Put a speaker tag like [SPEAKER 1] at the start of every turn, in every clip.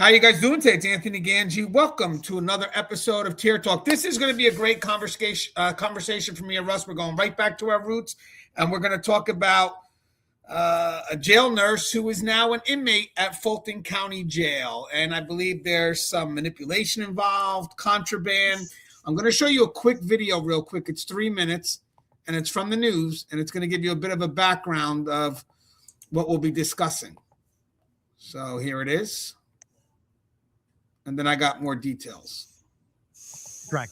[SPEAKER 1] How you guys doing today? It's Anthony Ganji. Welcome to another episode of Tier Talk. This is going to be a great conversation for me and Russ. We're going right back to our roots, and we're going to talk about a jail nurse who is now an inmate at Fulton County Jail. And I believe there's some manipulation involved, contraband. I'm going to show you a quick video real quick. It's 3 minutes, and it's from the news, and it's going to give you a bit of a background of what we'll be discussing. So here it is. And then I got more details.
[SPEAKER 2] A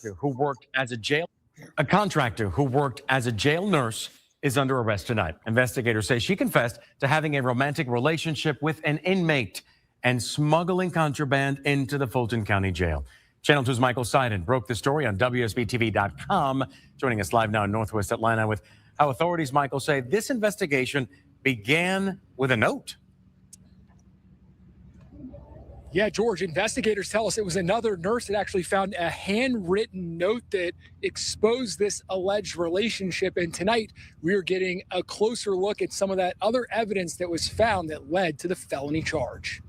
[SPEAKER 2] contractor who worked as a jail nurse is under arrest tonight. Investigators say she confessed to having a romantic relationship with an inmate and smuggling contraband into the Fulton County Jail. Channel 2's Michael Seiden broke the story on WSBTV.com, joining us live now in Northwest Atlanta with how authorities, Michael, say this investigation began with a note.
[SPEAKER 3] Yeah, George, investigators tell us it was another nurse that actually found a handwritten note that exposed this alleged relationship. And tonight, we are getting a closer look at some of that other evidence that was found that led to the felony charge.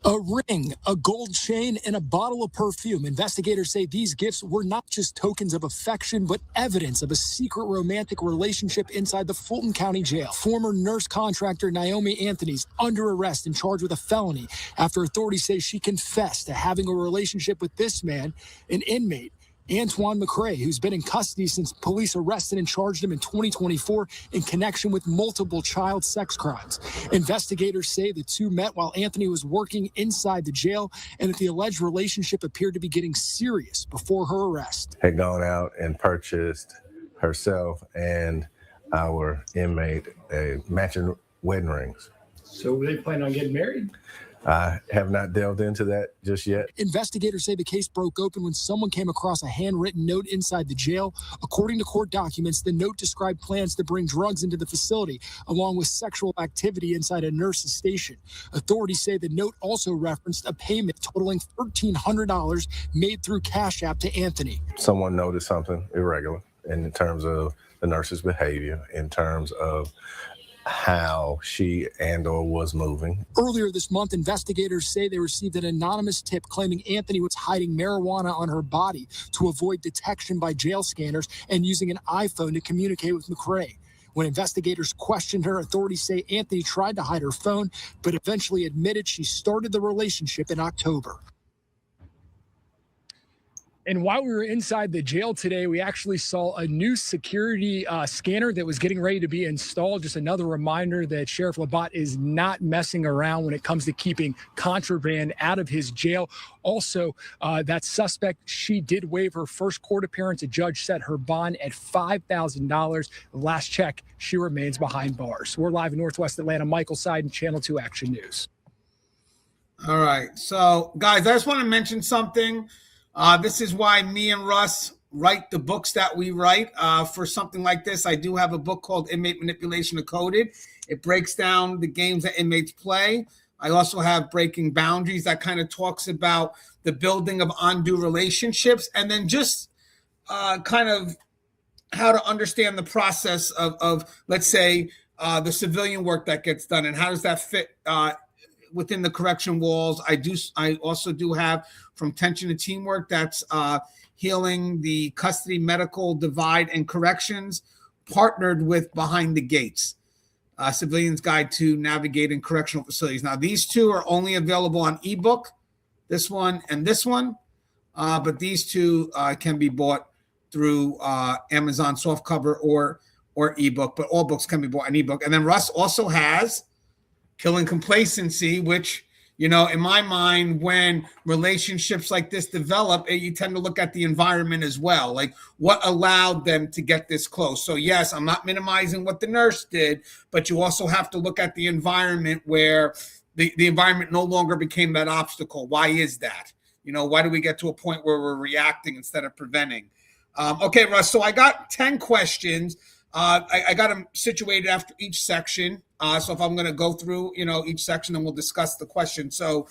[SPEAKER 3] A ring, a gold chain, and a bottle of perfume. Investigators say these gifts were not just tokens of affection, but evidence of a secret romantic relationship inside the Fulton County Jail. Former nurse contractor Naomi Anthony is under arrest and charged with a felony after authorities say she confessed to having a relationship with this man, an inmate, Antoine McCrae, who's been in custody since police arrested and charged him in 2024 in connection with multiple child sex crimes. Investigators say the two met while Anthony was working inside the jail and that the alleged relationship appeared to be getting serious before her arrest.
[SPEAKER 4] Had gone out and purchased herself and our inmate matching wedding rings.
[SPEAKER 3] So were they planning on getting married?
[SPEAKER 4] I have not delved into that just yet.
[SPEAKER 3] Investigators say the case broke open when someone came across a handwritten note inside the jail. According to court documents, the note described plans to bring drugs into the facility, along with sexual activity inside a nurse's station. Authorities say the note also referenced a payment totaling $1,300 made through Cash App to Anthony.
[SPEAKER 4] Someone noticed something irregular in terms of the nurse's behavior, in terms of how she and/or was moving.
[SPEAKER 3] Earlier this month, investigators say they received an anonymous tip claiming Anthony was hiding marijuana on her body to avoid detection by jail scanners and using an iPhone to communicate with McCrae. When investigators questioned her, authorities say Anthony tried to hide her phone, but eventually admitted she started the relationship in October. And while we were inside the jail today, we actually saw a new security scanner that was getting ready to be installed. Just another reminder that Sheriff Labatt is not messing around when it comes to keeping contraband out of his jail. Also, that suspect, she did waive her first court appearance. A judge set her bond at $5,000. Last check, she remains behind bars. We're live in Northwest Atlanta. Michael Seiden, Channel 2 Action News.
[SPEAKER 1] All right. So, guys, I just want to mention something. This is why me and Russ write the books that we write for something like this. I do have a book called Inmate Manipulation Decoded. It breaks down the games that inmates play. I also have Breaking Boundaries that kind of talks about the building of undue relationships, and then just kind of how to understand the process of let's say, the civilian work that gets done and how does that fit within the correction walls. I also do have From Tension to Teamwork. That's healing the custody medical divide and corrections, partnered with Behind the Gates, Civilians Guide to Navigating Correctional Facilities. Now, these two are only available on ebook, this one and this one, but these two can be bought through Amazon softcover or ebook, but all books can be bought on ebook. And then Russ also has Killing Complacency, which, you know, in my mind, when relationships like this develop, you tend to look at the environment as well. Like, what allowed them to get this close? So, yes, I'm not minimizing what the nurse did, but you also have to look at the environment where the environment no longer became that obstacle. Why is that? You know, why do we get to a point where we're reacting instead of preventing? Okay, Russ, so I got 10 questions. I got them situated after each section. So if I'm going to go through, each section, then we'll discuss the question. So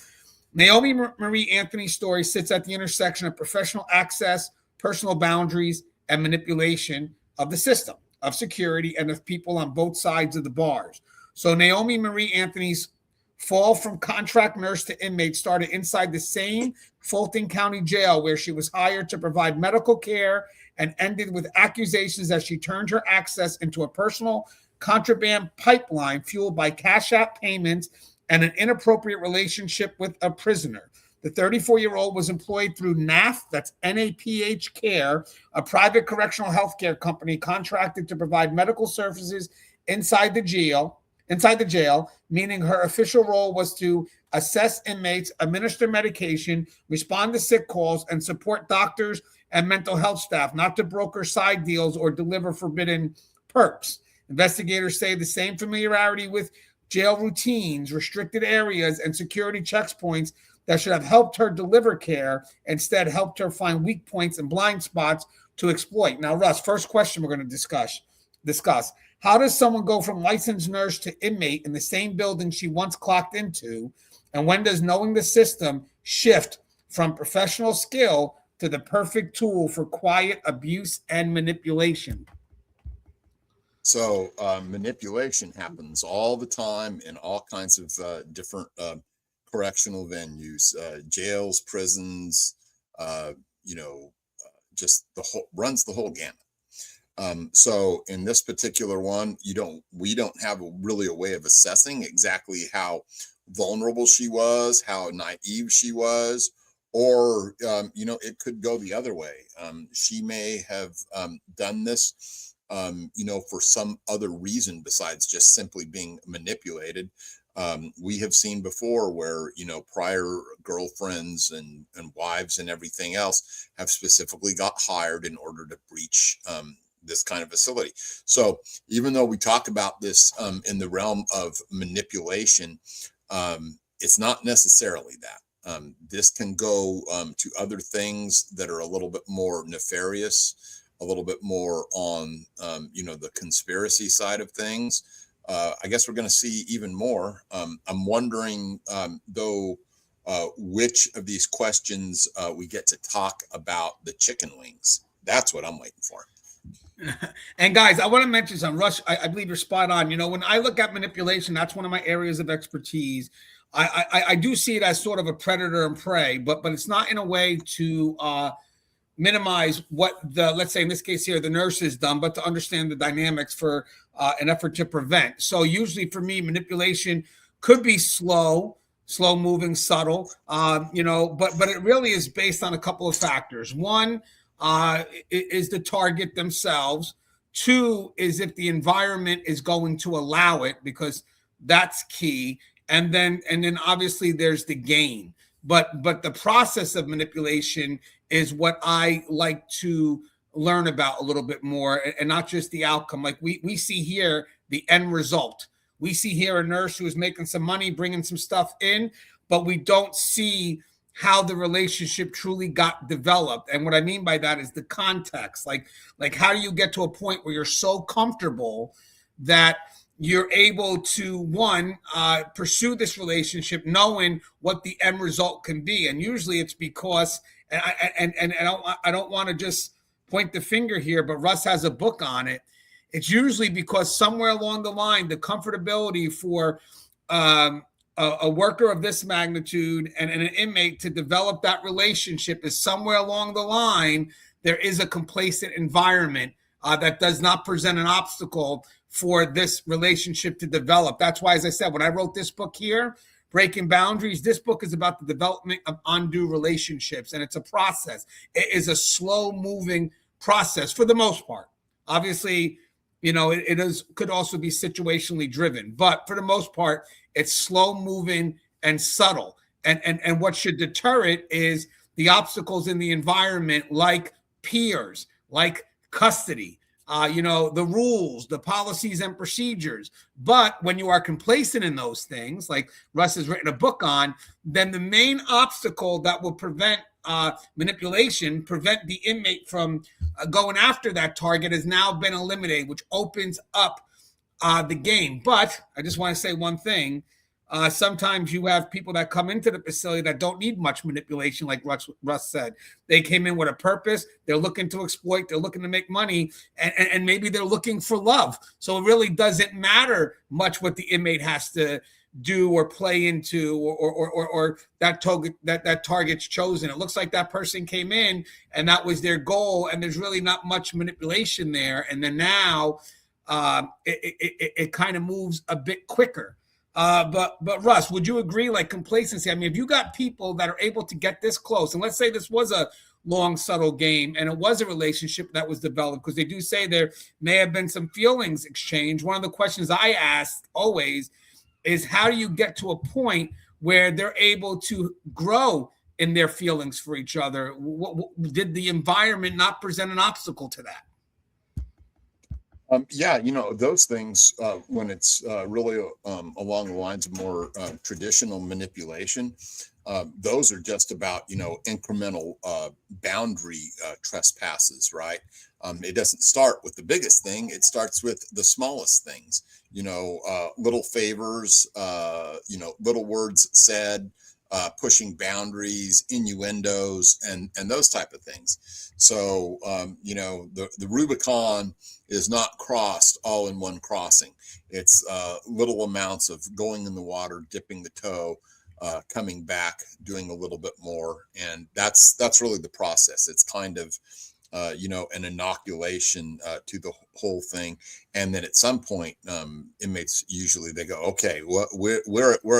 [SPEAKER 1] Naomi Marie Anthony's story sits at the intersection of professional access, personal boundaries, and manipulation of the system, of security, and of people on both sides of the bars. So Naomi Marie Anthony's fall from contract nurse to inmate started inside the same Fulton County jail where she was hired to provide medical care and ended with accusations that she turned her access into a personal contraband pipeline fueled by Cash App payments and an inappropriate relationship with a prisoner. The 34-year-old was employed through NAPH, that's NAPH Care, a private correctional health care company contracted to provide medical services inside the jail, meaning her official role was to assess inmates, administer medication, respond to sick calls, and support doctors and mental health staff, not to broker side deals or deliver forbidden perks. Investigators say the same familiarity with jail routines, restricted areas, and security checkpoints that should have helped her deliver care instead helped her find weak points and blind spots to exploit. Now, Russ, first question we're going to discuss. How does someone go from licensed nurse to inmate in the same building she once clocked into? And when does knowing the system shift from professional skill to the perfect tool for quiet abuse and manipulation?
[SPEAKER 5] So manipulation happens all the time in all kinds of different correctional venues, jails, prisons, just runs the whole gamut. So in this particular one, we don't have really a way of assessing exactly how vulnerable she was, how naive she was, or, it could go the other way. She may have done this, for some other reason besides just simply being manipulated. We have seen before where, prior girlfriends and wives and everything else have specifically got hired in order to breach this kind of facility. So even though we talk about this in the realm of manipulation, it's not necessarily that. This can go to other things that are a little bit more nefarious, a little bit more on, the conspiracy side of things. I guess we're going to see even more. I'm wondering, though, which of these questions we get to talk about the chicken wings. That's what I'm waiting for.
[SPEAKER 1] And guys, I want to mention something. Rush, I believe you're spot on. When I look at manipulation, that's one of my areas of expertise. I do see it as sort of a predator and prey, but it's not in a way to minimize what let's say in this case here, the nurse has done, but to understand the dynamics for an effort to prevent. So usually for me, manipulation could be slow moving, subtle, but it really is based on a couple of factors. One is the target themselves. Two is if the environment is going to allow it, because that's key. And then obviously there's the gain. But the process of manipulation is what I like to learn about a little bit more, and not just the outcome. Like we see here the end result. We see here a nurse who is making some money, bringing some stuff in, but we don't see how the relationship truly got developed. And what I mean by that is the context. Like how do you get to a point where you're so comfortable that you're able to, pursue this relationship knowing what the end result can be? And usually it's because, and I don't want to just point the finger here, but Russ has a book on it. It's usually because somewhere along the line, the comfortability for a worker of this magnitude and an inmate to develop that relationship is somewhere along the line, there is a complacent environment that does not present an obstacle for this relationship to develop. That's why, as I said, when I wrote this book here, Breaking Boundaries, this book is about the development of undue relationships, and it's a process. It is a slow-moving process for the most part. Obviously, it could also be situationally driven, but for the most part, it's slow-moving and subtle. And what should deter it is the obstacles in the environment, like peers, like custody, the rules, the policies and procedures. But when you are complacent in those things, like Russ has written a book on, then the main obstacle that will prevent manipulation, prevent the inmate from going after that target, has now been eliminated, which opens up the game. But I just want to say one thing. Sometimes you have people that come into the facility that don't need much manipulation, like Russ said. They came in with a purpose. They're looking to exploit. They're looking to make money, and maybe they're looking for love. So it really doesn't matter much what the inmate has to do or play into, or that target's chosen. It looks like that person came in and that was their goal, and there's really not much manipulation there. And then now it kind of moves a bit quicker. But Russ, would you agree? Like complacency. I mean, if you got people that are able to get this close, and let's say this was a long, subtle game, and it was a relationship that was developed, because they do say there may have been some feelings exchanged. One of the questions I ask always is, how do you get to a point where they're able to grow in their feelings for each other? Did the environment not present an obstacle to that?
[SPEAKER 5] Yeah, those things, when it's really along the lines of more traditional manipulation, those are just about, incremental boundary trespasses, right? It doesn't start with the biggest thing. It starts with the smallest things, little favors, little words said, pushing boundaries, innuendos, and those type of things. So, the Rubicon is not crossed all in one crossing. It's little amounts of going in the water, dipping the toe, coming back, doing a little bit more. And that's really the process. It's kind of, an inoculation to the whole thing. And then at some point, inmates usually they go, okay, we're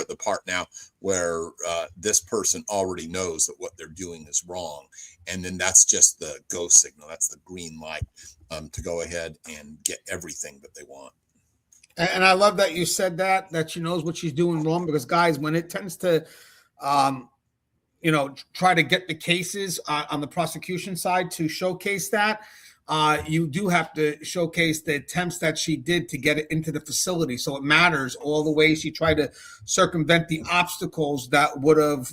[SPEAKER 5] at the part now where this person already knows that what they're doing is wrong. And then that's just the go signal. That's the green light to go ahead and get everything that they want.
[SPEAKER 1] And I love that you said that she knows what she's doing wrong, because guys, when it tends to, try to get the cases on the prosecution side to showcase that, you do have to showcase the attempts that she did to get it into the facility. So it matters all the ways she tried to circumvent the obstacles that would have,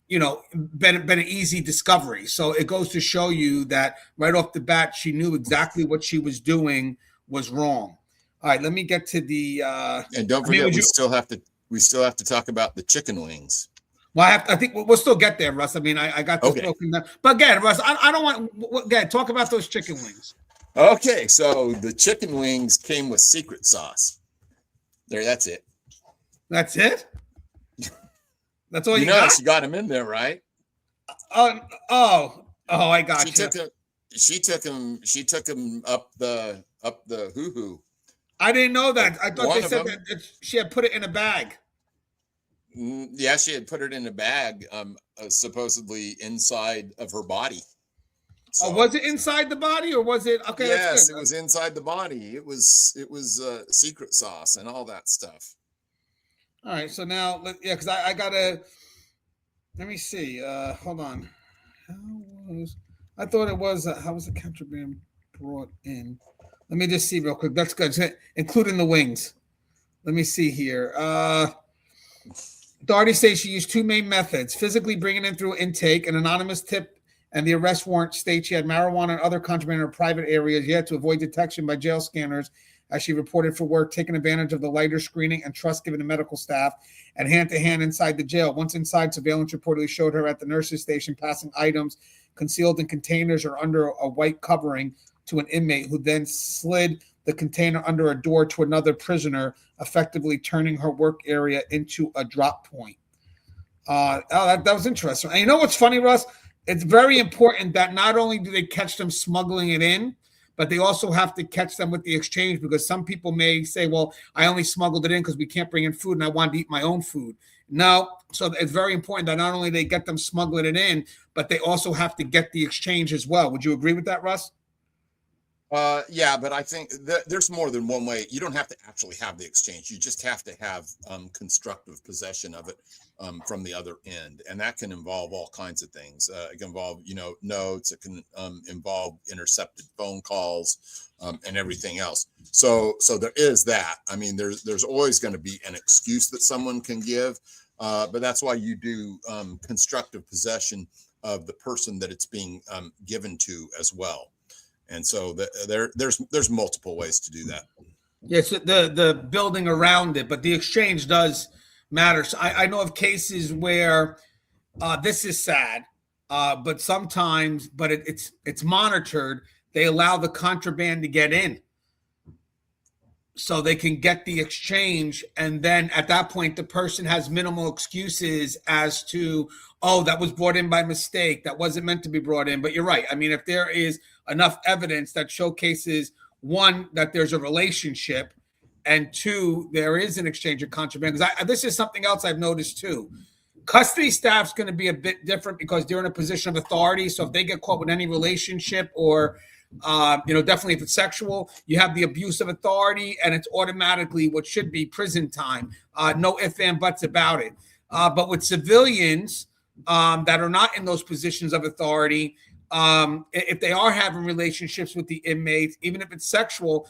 [SPEAKER 1] been an easy discovery. So it goes to show you that right off the bat, she knew exactly what she was doing was wrong. All right, let me get to the.
[SPEAKER 5] And don't forget, we still have to talk about the chicken wings.
[SPEAKER 1] Well, I think we'll still get there, Russ. I mean, I got this broken down. But again, Russ, I don't want. Again, talk about those chicken wings.
[SPEAKER 5] Okay, so the chicken wings came with secret sauce. There, that's it.
[SPEAKER 1] That's it. That's all you got.
[SPEAKER 5] She got them in there, right?
[SPEAKER 1] I got you.
[SPEAKER 5] She took him up the hoo-hoo.
[SPEAKER 1] I didn't know that. I thought they said that she had put it in a bag.
[SPEAKER 5] Yeah, she had put it in a bag, supposedly inside of her body.
[SPEAKER 1] So, was it inside the body, or was it? Okay,
[SPEAKER 5] yes, it was inside the body. It was secret sauce and all that stuff.
[SPEAKER 1] All right, so now, because I gotta. Let me see. Hold on. I thought it was. How was the contraband brought in? Let me just see real quick. That's good, including the wings. Let me see here. Darty says she used two main methods: physically bringing in through intake, an anonymous tip, and the arrest warrant states she had marijuana and other contraband in her private areas, yet to avoid detection by jail scanners, as she reported for work, taking advantage of the lighter screening and trust given to medical staff, and hand-to-hand inside the jail. Once inside, surveillance reportedly showed her at the nurse's station passing items concealed in containers or under a white covering to an inmate, who then slid the container under a door to another prisoner, effectively turning her work area into a drop point. That was interesting. And you know what's funny, Russ? It's very important that not only do they catch them smuggling it in, but they also have to catch them with the exchange, because some people may say, well, I only smuggled it in because we can't bring in food and I wanted to eat my own food. No, so it's very important that not only they get them smuggling it in, but they also have to get the exchange as well. Would you agree with that, Russ?
[SPEAKER 5] Yeah, but I think there's more than one way. You don't have to actually have the exchange. You just have to have constructive possession of it from the other end. And that can involve all kinds of things. It can involve, notes. It can involve intercepted phone calls and everything else. So there is that. I mean, there's always going to be an excuse that someone can give, but that's why you do constructive possession of the person that it's being given to as well. And so there's multiple ways to do that.
[SPEAKER 1] Yes, the building around it, but the exchange does matter. So I know of cases where this is sad, but sometimes, but it's monitored. They allow the contraband to get in. so they can get the exchange, and then at that point the person has minimal excuses as to, oh, that was brought in by mistake, that wasn't meant to be brought in. But you're right. I mean, if there is enough evidence that showcases, one, that there's a relationship, and two, there is an exchange of contraband, because this is something else I've noticed too. Custody staff's going to be a bit different because they're in a position of authority. So if they get caught with any relationship, or definitely if it's sexual, you have the abuse of authority, and it's automatically what should be prison time. No ifs and buts about it. But with civilians that are not in those positions of authority, if they are having relationships with the inmates, even if it's sexual,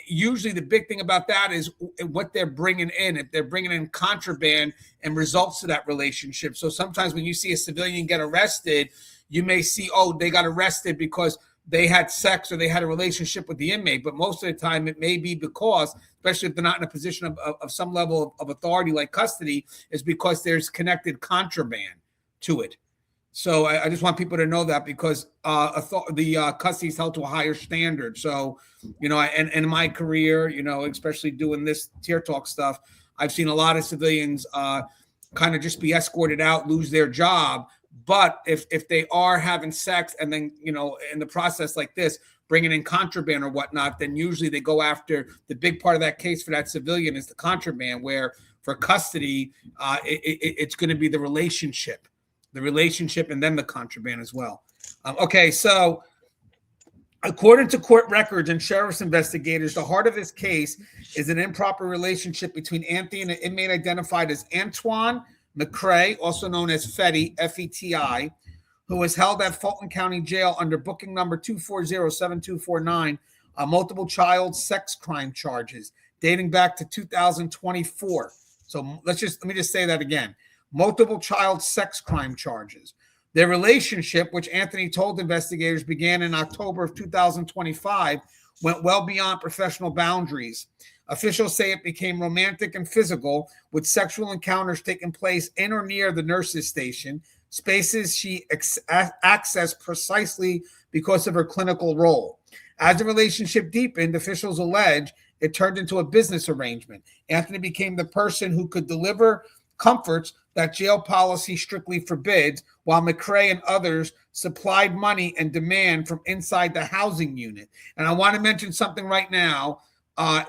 [SPEAKER 1] usually the big thing about that is what they're bringing in. If they're bringing in contraband and results to that relationship. So sometimes when you see a civilian get arrested, you may see, oh, they got arrested because they had sex or they had a relationship with the inmate. But most of the time it may be because, especially if they're not in a position of some level of authority like custody, is because there's connected contraband to it. So I just want people to know that, because the custody is held to a higher standard. So, and in my career, especially doing this Tier Talk stuff, I've seen a lot of civilians kind of just be escorted out, lose their job. But if they are having sex and then, in the process like this, bringing in contraband or whatnot, then usually they go after the big part of that case for that civilian is the contraband, where for custody, it's going to be the relationship and then the contraband as well. Okay, so according to court records and sheriff's investigators, the heart of this case is an improper relationship between Anthony and an inmate identified as Antoine McCrae, also known as Fetty, F-E-T-I, who was held at Fulton County Jail under booking number 2407249, multiple child sex crime charges dating back to 2024. So let me just say that again. Multiple child sex crime charges. Their relationship, which Anthony told investigators began in October of 2025, went well beyond professional boundaries. Officials say it became romantic and physical, with sexual encounters taking place in or near the nurse's station, spaces she accessed precisely because of her clinical role. As the relationship deepened, officials allege it turned into a business arrangement. Anthony became the person who could deliver comforts that jail policy strictly forbids, while McCrae and others supplied money and demand from inside the housing unit. And I want to mention something right now.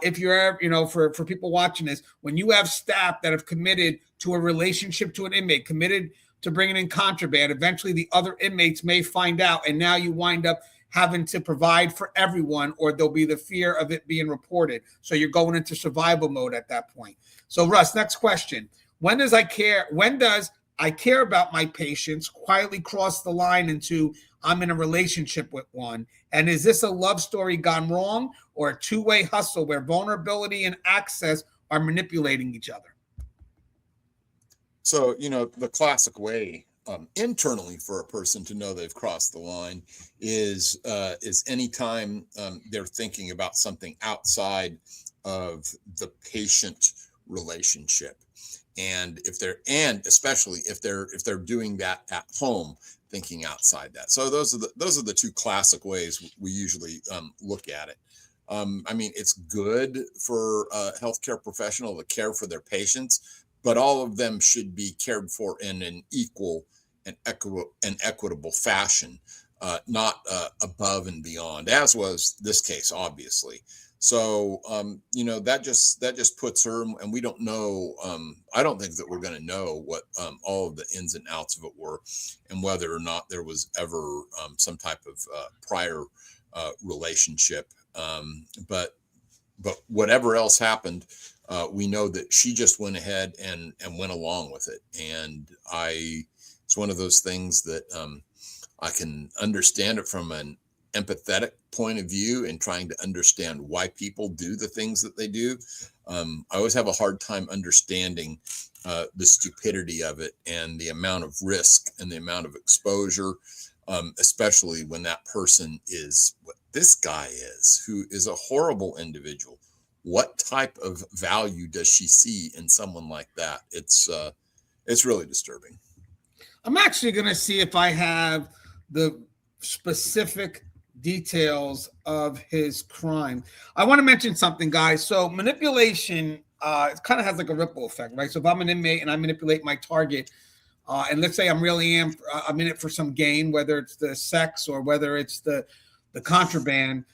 [SPEAKER 1] If you're ever, for people watching this, when you have staff that have committed to a relationship to an inmate, committed to bringing in contraband, eventually the other inmates may find out, and now you wind up having to provide for everyone, or there'll be the fear of it being reported. So you're going into survival mode at that point. So Russ, next question. When does I care about my patients quietly cross the line into I'm in a relationship with one? And is this a love story gone wrong, or a two-way hustle where vulnerability and access are manipulating each other?
[SPEAKER 5] So, the classic way internally for a person to know they've crossed the line is anytime they're thinking about something outside of the patient relationship. And especially if they're doing that at home, thinking outside that. So those are the two classic ways we usually look at it. It's good for a healthcare professional to care for their patients, but all of them should be cared for in an equal and equitable fashion, not above and beyond, as was this case, obviously. So, that just puts her, and we don't know, I don't think that we're going to know what all of the ins and outs of it were, and whether or not there was ever some type of prior relationship. But whatever else happened, we know that she just went ahead and went along with it. And it's one of those things that I can understand it from an empathetic point of view and trying to understand why people do the things that they do. I always have a hard time understanding the stupidity of it and the amount of risk and the amount of exposure, especially when that person is what this guy is, who is a horrible individual. What type of value does she see in someone like that? It's really disturbing.
[SPEAKER 1] I'm actually going to see if I have the specific details of his crime. I want to mention something, guys. So manipulation, it kind of has like a ripple effect, right? So if I'm an inmate and I manipulate my target, and let's say I'm in it for some gain, whether it's the sex or whether it's the contraband,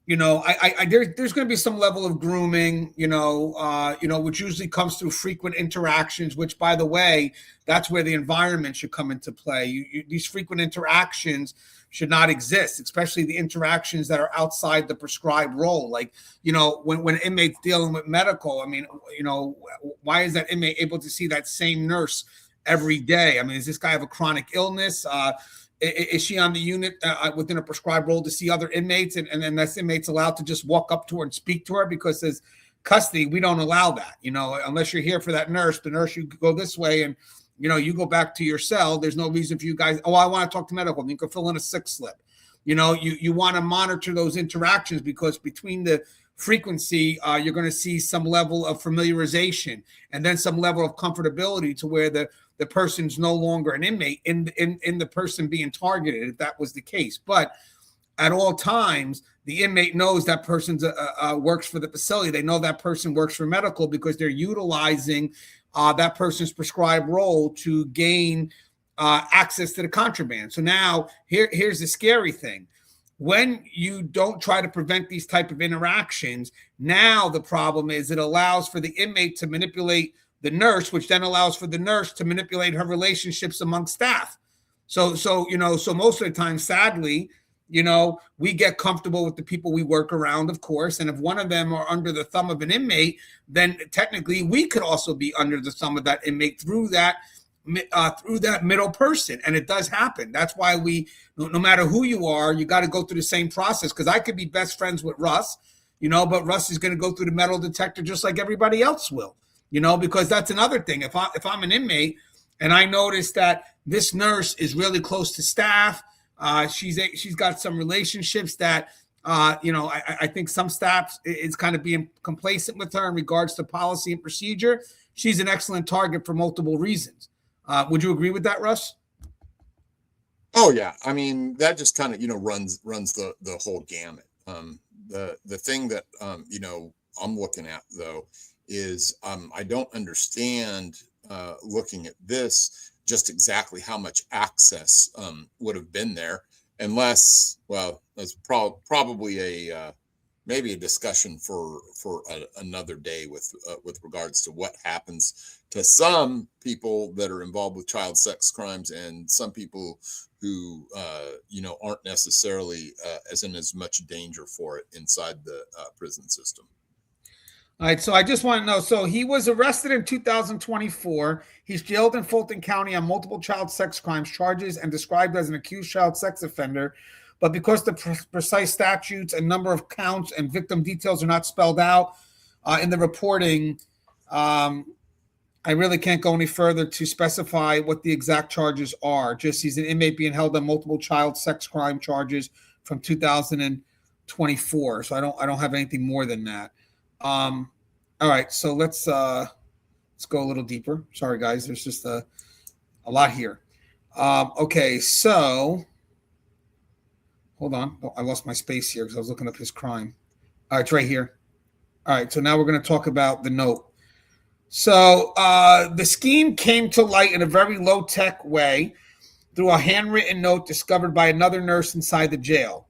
[SPEAKER 1] there's going to be some level of grooming, which usually comes through frequent interactions, which, by the way, that's where the environment should come into play. These frequent interactions should not exist, especially the interactions that are outside the prescribed role. Like, when inmates dealing with medical, I mean, why is that inmate able to see that same nurse every day? I mean, does this guy have a chronic illness? Is she on the unit within a prescribed role to see other inmates, and then this inmate's allowed to just walk up to her and speak to her? Because as custody, we don't allow that. Unless you're here for that nurse, the nurse, you go this way and you go back to your cell. There's no reason for you guys. Oh, I want to talk to medical. You can fill in a sick slip. You want to monitor those interactions, because between the frequency, you're going to see some level of familiarization and then some level of comfortability to where the person's no longer an inmate in the person being targeted, if that was the case. But at all times, the inmate knows that person works for the facility. They know that person works for medical, because they're utilizing that person's prescribed role to gain access to the contraband. So now here's the scary thing. When you don't try to prevent these type of interactions, now the problem is it allows for the inmate to manipulate the nurse, which then allows for the nurse to manipulate her relationships among staff. So most of the time, sadly, we get comfortable with the people we work around, of course. And if one of them are under the thumb of an inmate, then technically we could also be under the thumb of that inmate through that middle person. And it does happen. That's why no matter who you are, you got to go through the same process. Because I could be best friends with Russ, but Russ is going to go through the metal detector just like everybody else will. Because that's another thing. If I'm an inmate and I notice that this nurse is really close to staff, she's got some relationships that, I think some staff is kind of being complacent with her in regards to policy and procedure. She's an excellent target for multiple reasons. Would you agree with that, Russ?
[SPEAKER 5] Oh yeah. I mean, that just kind of, runs the whole gamut. The thing that, I'm looking at though, is I don't understand looking at this just exactly how much access would have been there, unless, well, that's probably maybe a discussion for another day with regards to what happens to some people that are involved with child sex crimes, and some people who aren't necessarily in as much danger for it inside the prison system.
[SPEAKER 1] All right, so I just want to know. So he was arrested in 2024. He's jailed in Fulton County on multiple child sex crimes charges and described as an accused child sex offender. But because the precise statutes and number of counts and victim details are not spelled out in the reporting, I really can't go any further to specify what the exact charges are. Just he's an inmate being held on multiple child sex crime charges from 2024. So I don't have anything more than that. All right, so let's go a little deeper. Sorry, guys, there's just a lot here. Okay, so hold on. Oh, I lost my space here because I was looking up his crime. All right, it's right here. All right, so now we're going to talk about the note. So the scheme came to light in a very low-tech way through a handwritten note discovered by another nurse inside the jail.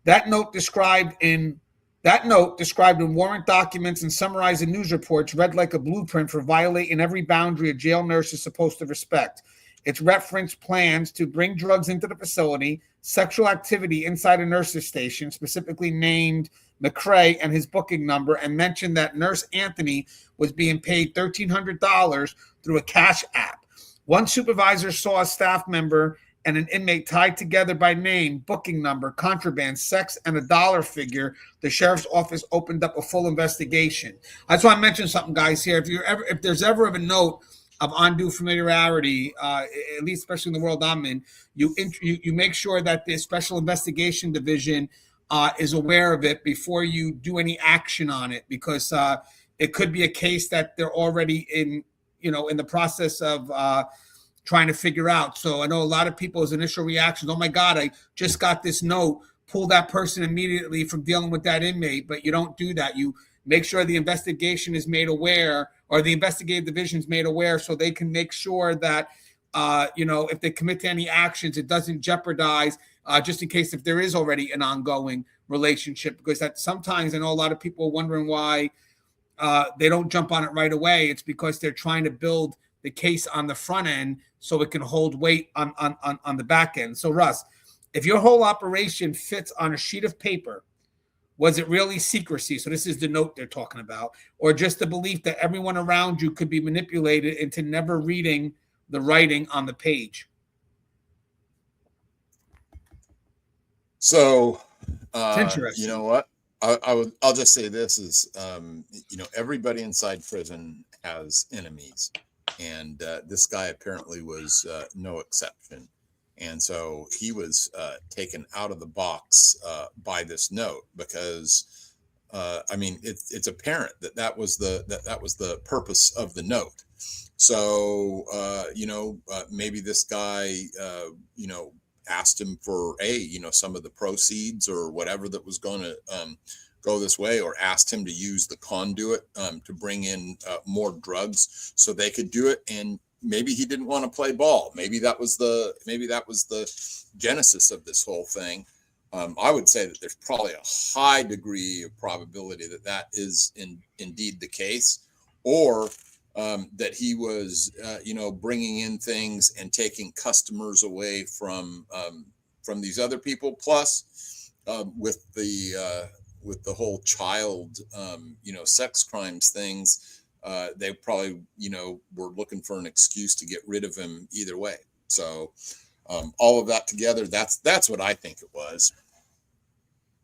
[SPEAKER 1] That note described in warrant documents and summarized in news reports read like a blueprint for violating every boundary a jail nurse is supposed to respect. It referenced plans to bring drugs into the facility, sexual activity inside a nurse's station, specifically named McCrae and his booking number, and mentioned that Nurse Anthony was being paid $1,300 through a cash app. One supervisor saw a staff member and an inmate tied together by name, booking number, contraband, sex, and a dollar figure. The sheriff's office opened up a full investigation. I just want to mention something, guys, here. If there's ever a note of undue familiarity, at least especially in the world I'm in, you make sure that the Special Investigation Division is aware of it before you do any action on it, because it could be a case that they're already in the process of trying to figure out. So I know a lot of people's initial reactions, oh my God, I just got this note, pull that person immediately from dealing with that inmate, but you don't do that. You make sure the investigation is made aware, or the investigative division is made aware, so they can make sure that, if they commit to any actions, it doesn't jeopardize, just in case if there is already an ongoing relationship. Because that sometimes, I know a lot of people are wondering why they don't jump on it right away. It's because they're trying to build the case on the front end so it can hold weight on the back end. So Russ, if your whole operation fits on a sheet of paper, was it really secrecy? So this is the note they're talking about, or just the belief that everyone around you could be manipulated into never reading the writing on the page?
[SPEAKER 5] So,
[SPEAKER 1] It's interesting.
[SPEAKER 5] you know what? I'll just say this is, everybody inside prison has enemies, and this guy apparently was no exception. And so he was taken out of the box by this note, because it's apparent that was the purpose of the note. So maybe this guy asked him for some of the proceeds or whatever that was going to go this way, or asked him to use the conduit to bring in more drugs so they could do it. And maybe he didn't want to play ball. Maybe that was the genesis of this whole thing. I would say that there's probably a high degree of probability that is indeed the case, or that he was, bringing in things and taking customers away from these other people. Plus, with the whole child, sex crimes things. They probably, were looking for an excuse to get rid of him either way. So all of that together, that's what I think it was.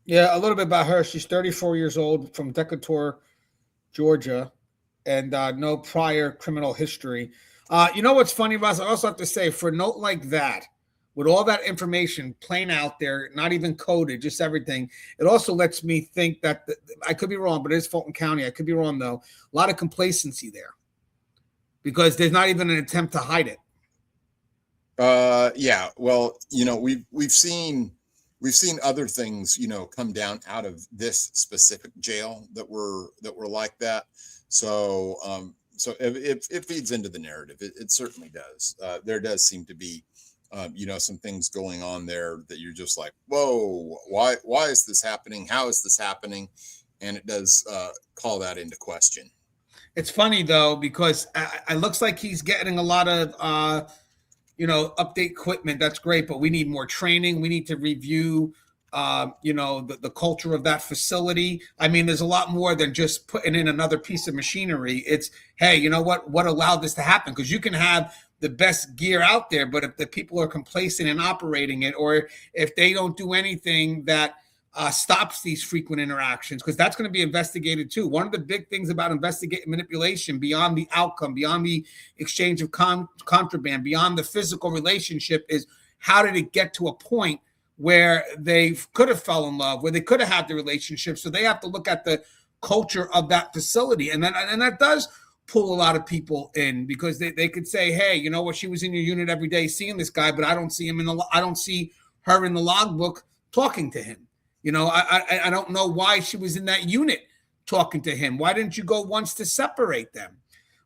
[SPEAKER 1] Yeah, a little bit about her. She's 34 years old, from Decatur, Georgia, and no prior criminal history. You know what's funny, Russ? I also have to say, for a note like that, with all that information plain out there, not even coded, just everything, it also lets me think that, I could be wrong, but it is Fulton County. I could be wrong, though. A lot of complacency there, because there's not even an attempt to hide it.
[SPEAKER 5] Yeah. Well, we've seen other things, come down out of this specific jail that were like that. So, it feeds into the narrative. It certainly does. There does seem to be, some things going on there that you're just like, whoa, why is this happening? How is this happening? And it does call that into question.
[SPEAKER 1] It's funny, though, because it looks like he's getting a lot of, update equipment. That's great, but we need more training. We need to review, the culture of that facility. I mean, there's a lot more than just putting in another piece of machinery. It's, hey, you know what allowed this to happen? Because you can have the best gear out there, but if the people are complacent in operating it, or if they don't do anything that stops these frequent interactions, because that's going to be investigated too. One of the big things about investigating manipulation, beyond the outcome, beyond the exchange of contraband, beyond the physical relationship, is how did it get to a point where they could have fell in love, where they could have had the relationship. So they have to look at the culture of that facility, and that does pull a lot of people in, because they could say, hey, you know what, she was in your unit every day seeing this guy, but I don't see her in the logbook talking to him. I don't know why she was in that unit talking to him. Why didn't you go once to separate them?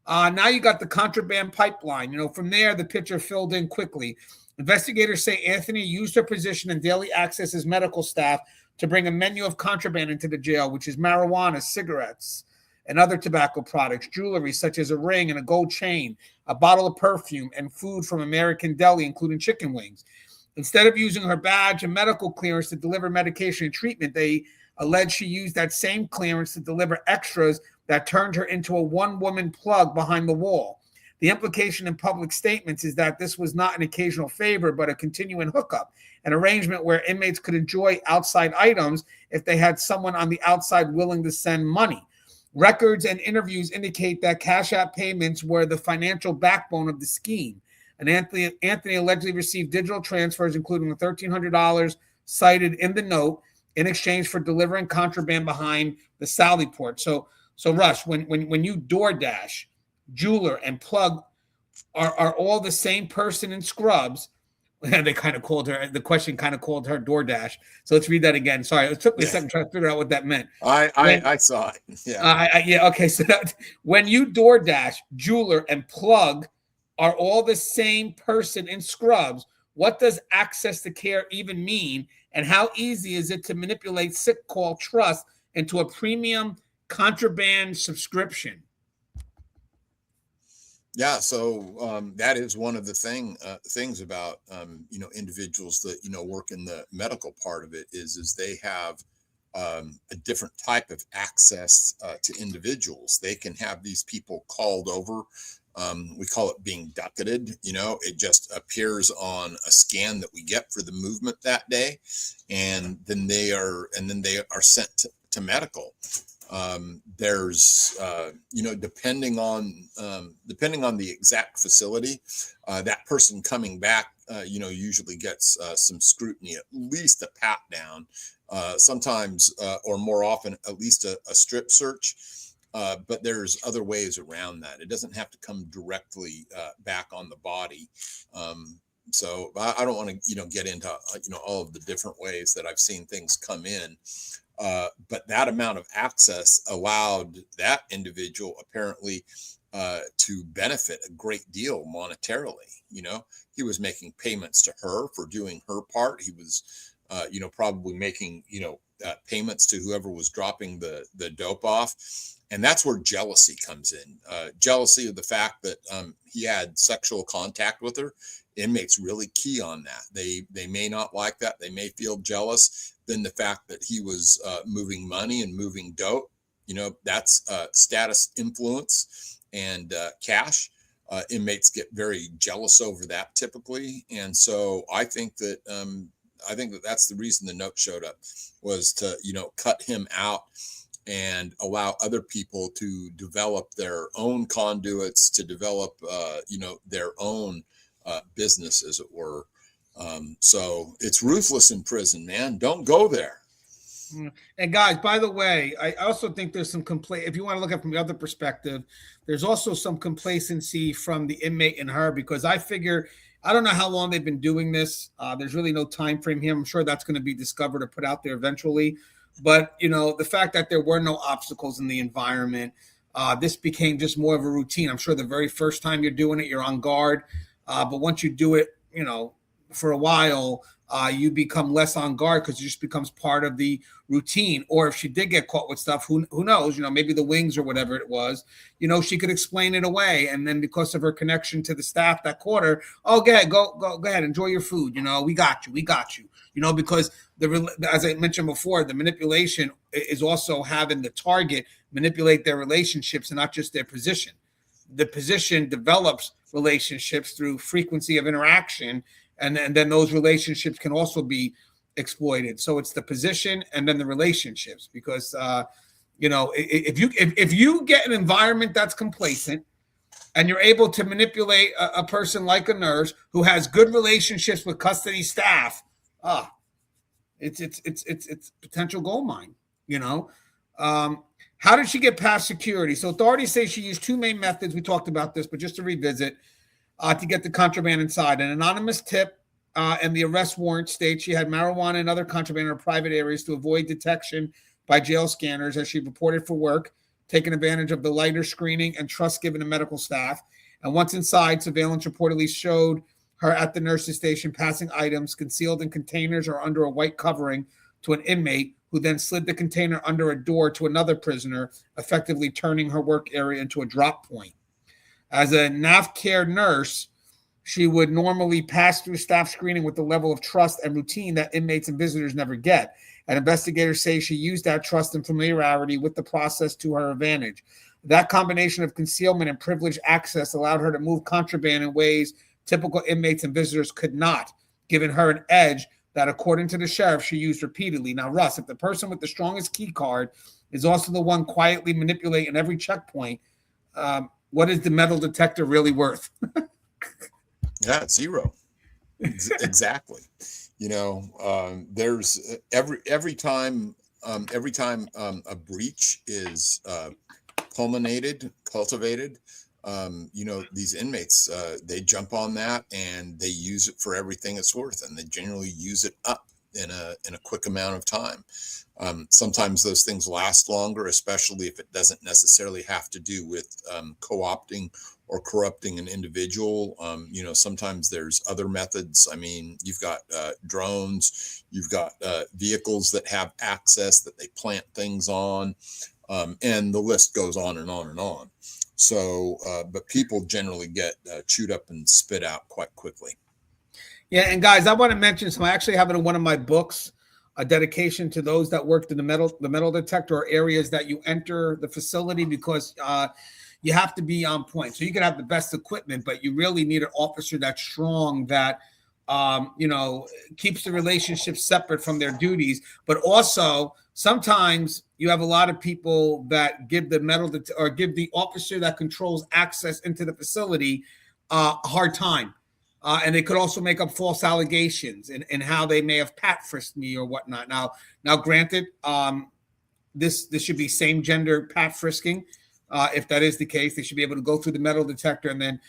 [SPEAKER 1] Now you got the contraband pipeline. From there, the picture filled in quickly. Investigators say Anthony used her position and daily access as medical staff to bring a menu of contraband into the jail, which is marijuana, cigarettes, and other tobacco products, jewelry such as a ring and a gold chain, a bottle of perfume, and food from American Deli, including chicken wings. Instead of using her badge and medical clearance to deliver medication and treatment, they allege she used that same clearance to deliver extras that turned her into a one-woman plug behind the wall. The implication in public statements is that this was not an occasional favor, but a continuing hookup, an arrangement where inmates could enjoy outside items if they had someone on the outside willing to send money. Records and interviews indicate that Cash App payments were the financial backbone of the scheme. And Anthony allegedly received digital transfers, including the $1,300 cited in the note, in exchange for delivering contraband behind the Sally port. So Rush, when you DoorDash, jeweler, and plug are all the same person in scrubs, And they kind of called her, the question kind of called her DoorDash. So let's read that again. Sorry, it took me a second trying to figure out what that meant.
[SPEAKER 5] I saw it. Yeah.
[SPEAKER 1] Yeah. Okay. So when you DoorDash, jeweler, and plug are all the same person in scrubs, what does access to care even mean? And how easy is it to manipulate sick call trust into a premium contraband subscription?
[SPEAKER 5] Yeah, so that is one of the things about individuals that work in the medical part of it is they have a different type of access to individuals. They can have these people called over. We call it being ducketed. It just appears on a scan that we get for the movement that day, and then they are sent to medical. There's depending on the exact facility, that person coming back usually gets some scrutiny, at least a pat down, sometimes or more often at least a strip search, but there's other ways around that. It doesn't have to come directly back on the body. So I don't want to get into all of the different ways that I've seen things come in. But that amount of access allowed that individual apparently to benefit a great deal monetarily. He was making payments to her for doing her part. He was, probably making, payments to whoever was dropping the dope off. And that's where jealousy comes in. Jealousy of the fact that he had sexual contact with her. Inmates really key on that. They may not like that. They may feel jealous. Then the fact that he was moving money and moving dope, that's status influence and cash. Inmates get very jealous over that typically. And so I think that that's the reason the note showed up, was to, cut him out and allow other people to develop their own conduits, to develop, their own business, as it were. So it's ruthless in prison, man. Don't go there.
[SPEAKER 1] And guys, by the way, I also think there's some if you want to look at it from the other perspective, there's also some complacency from the inmate and her, because I don't know how long they've been doing this. There's really no time frame here. I'm sure that's going to be discovered or put out there eventually. But, the fact that there were no obstacles in the environment, this became just more of a routine. I'm sure the very first time you're doing it, you're on guard. But once you do it, for a while, you become less on guard because it just becomes part of the routine. Or if she did get caught with stuff, who knows, maybe the wings or whatever it was, she could explain it away. And then because of her connection to the staff that caught her, go ahead, enjoy your food. We got you. Because as I mentioned before, the manipulation is also having the target manipulate their relationships and not just their position. The position develops relationships through frequency of interaction, and then those relationships can also be exploited. So it's the position and then the relationships, because if you get an environment that's complacent and you're able to manipulate a person like a nurse who has good relationships with custody staff, it's potential gold mine. How did she get past security? So authorities say she used two main methods. We talked about this, but just to revisit, to get the contraband inside. An anonymous tip and the arrest warrant states she had marijuana and other contraband in her private areas to avoid detection by jail scanners as she reported for work, taking advantage of the lighter screening and trust given to medical staff. And once inside, surveillance reportedly showed her at the nurse's station passing items concealed in containers or under a white covering to an inmate, who then slid the container under a door to another prisoner, effectively turning her work area into a drop point. As a NAF care nurse, she would normally pass through staff screening with the level of trust and routine that inmates and visitors never get. And investigators say she used that trust and familiarity with the process to her advantage. That combination of concealment and privileged access allowed her to move contraband in ways typical inmates and visitors could not, giving her an edge that, according to the sheriff, she used repeatedly. Now, Russ, if the person with the strongest key card is also the one quietly manipulating every checkpoint, what is the metal detector really worth?
[SPEAKER 5] Yeah, it's zero. Exactly. There's every time a breach is cultivated, these inmates, they jump on that and they use it for everything it's worth, and they generally use it up in a quick amount of time. Sometimes those things last longer, especially if it doesn't necessarily have to do with co-opting or corrupting an individual. Sometimes there's other methods. I mean, you've got drones, you've got vehicles that have access that they plant things on, and the list goes on and on and on. So, but people generally get chewed up and spit out quite quickly.
[SPEAKER 1] Yeah, and guys, I want to mention some. I actually have it in one of my books, a dedication to those that worked in the metal detector, or areas that you enter the facility, because you have to be on point. So you can have the best equipment, but you really need an officer that's strong, that keeps the relationship separate from their duties. But also, sometimes you have a lot of people that give the give the officer that controls access into the facility a hard time. And they could also make up false allegations in how they may have pat frisked me or whatnot. Now, granted, this should be same gender pat frisking. If that is the case, they should be able to go through the metal detector and then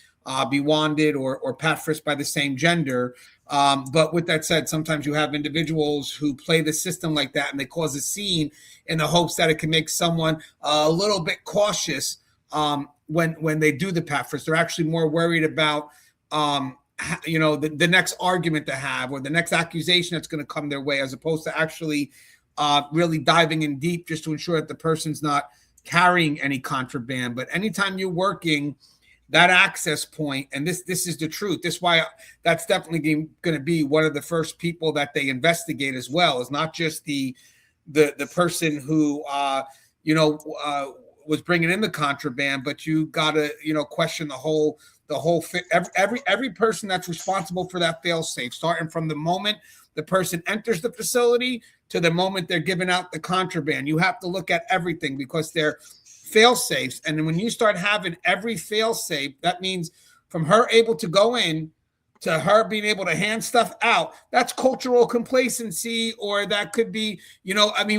[SPEAKER 1] be wanded or pat frisked by the same gender. But with that said, sometimes you have individuals who play the system like that, and they cause a scene in the hopes that it can make someone a little bit cautious when they do the pat frisk. They're actually more worried about the next argument to have, or the next accusation that's going to come their way, as opposed to actually really diving in deep just to ensure that the person's not carrying any contraband. But anytime you're working that access point, and this is the truth, this is why that's definitely going to be one of the first people that they investigate as well. Is not just the person who was bringing in the contraband, but you got to question the whole every person that's responsible for that fail safe, starting from the moment the person enters the facility to the moment they're giving out the contraband. You have to look at everything, because they're fail safes. And when you start having every fail safe, that means from her able to go in to her being able to hand stuff out, that's cultural complacency, or that could be,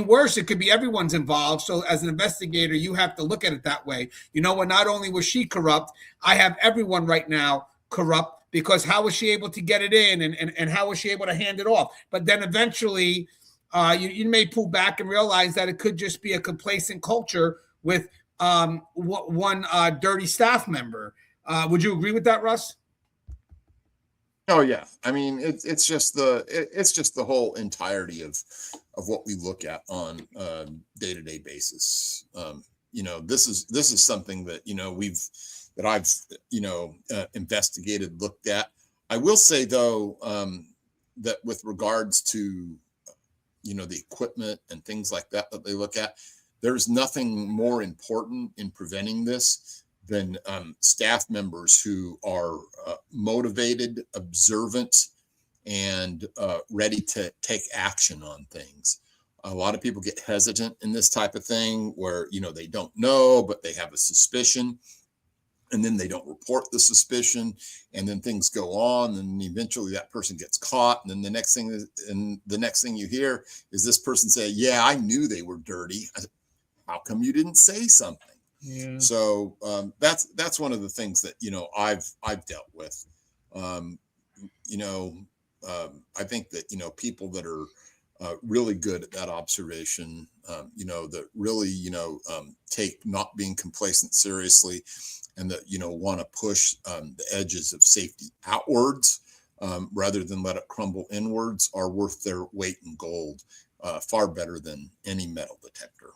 [SPEAKER 1] worse, it could be everyone's involved. So as an investigator, you have to look at it that way. Not only was she corrupt, I have everyone right now corrupt, because how was she able to get it in, and how was she able to hand it off? But then eventually you may pull back and realize that it could just be a complacent culture with one dirty staff member. Would you agree with that, Russ?
[SPEAKER 5] Oh yeah, I mean it's just the whole entirety of what we look at on day-to-day basis. This is something that I've investigated, looked at. I will say though that with regards to the equipment and things like that they look at, there's nothing more important in preventing this than staff members who are motivated, observant, and ready to take action on things. A lot of people get hesitant in this type of thing, where they don't know, but they have a suspicion, and then they don't report the suspicion, and then things go on, and eventually that person gets caught, and then the next thing you hear is this person say, "Yeah, I knew they were dirty. How come you didn't say something?" Yeah. So that's one of the things that I've dealt with. I think that people that are really good at that observation, that really take not being complacent seriously, and that want to push the edges of safety outwards rather than let it crumble inwards, are worth their weight in gold, far better than any metal detector.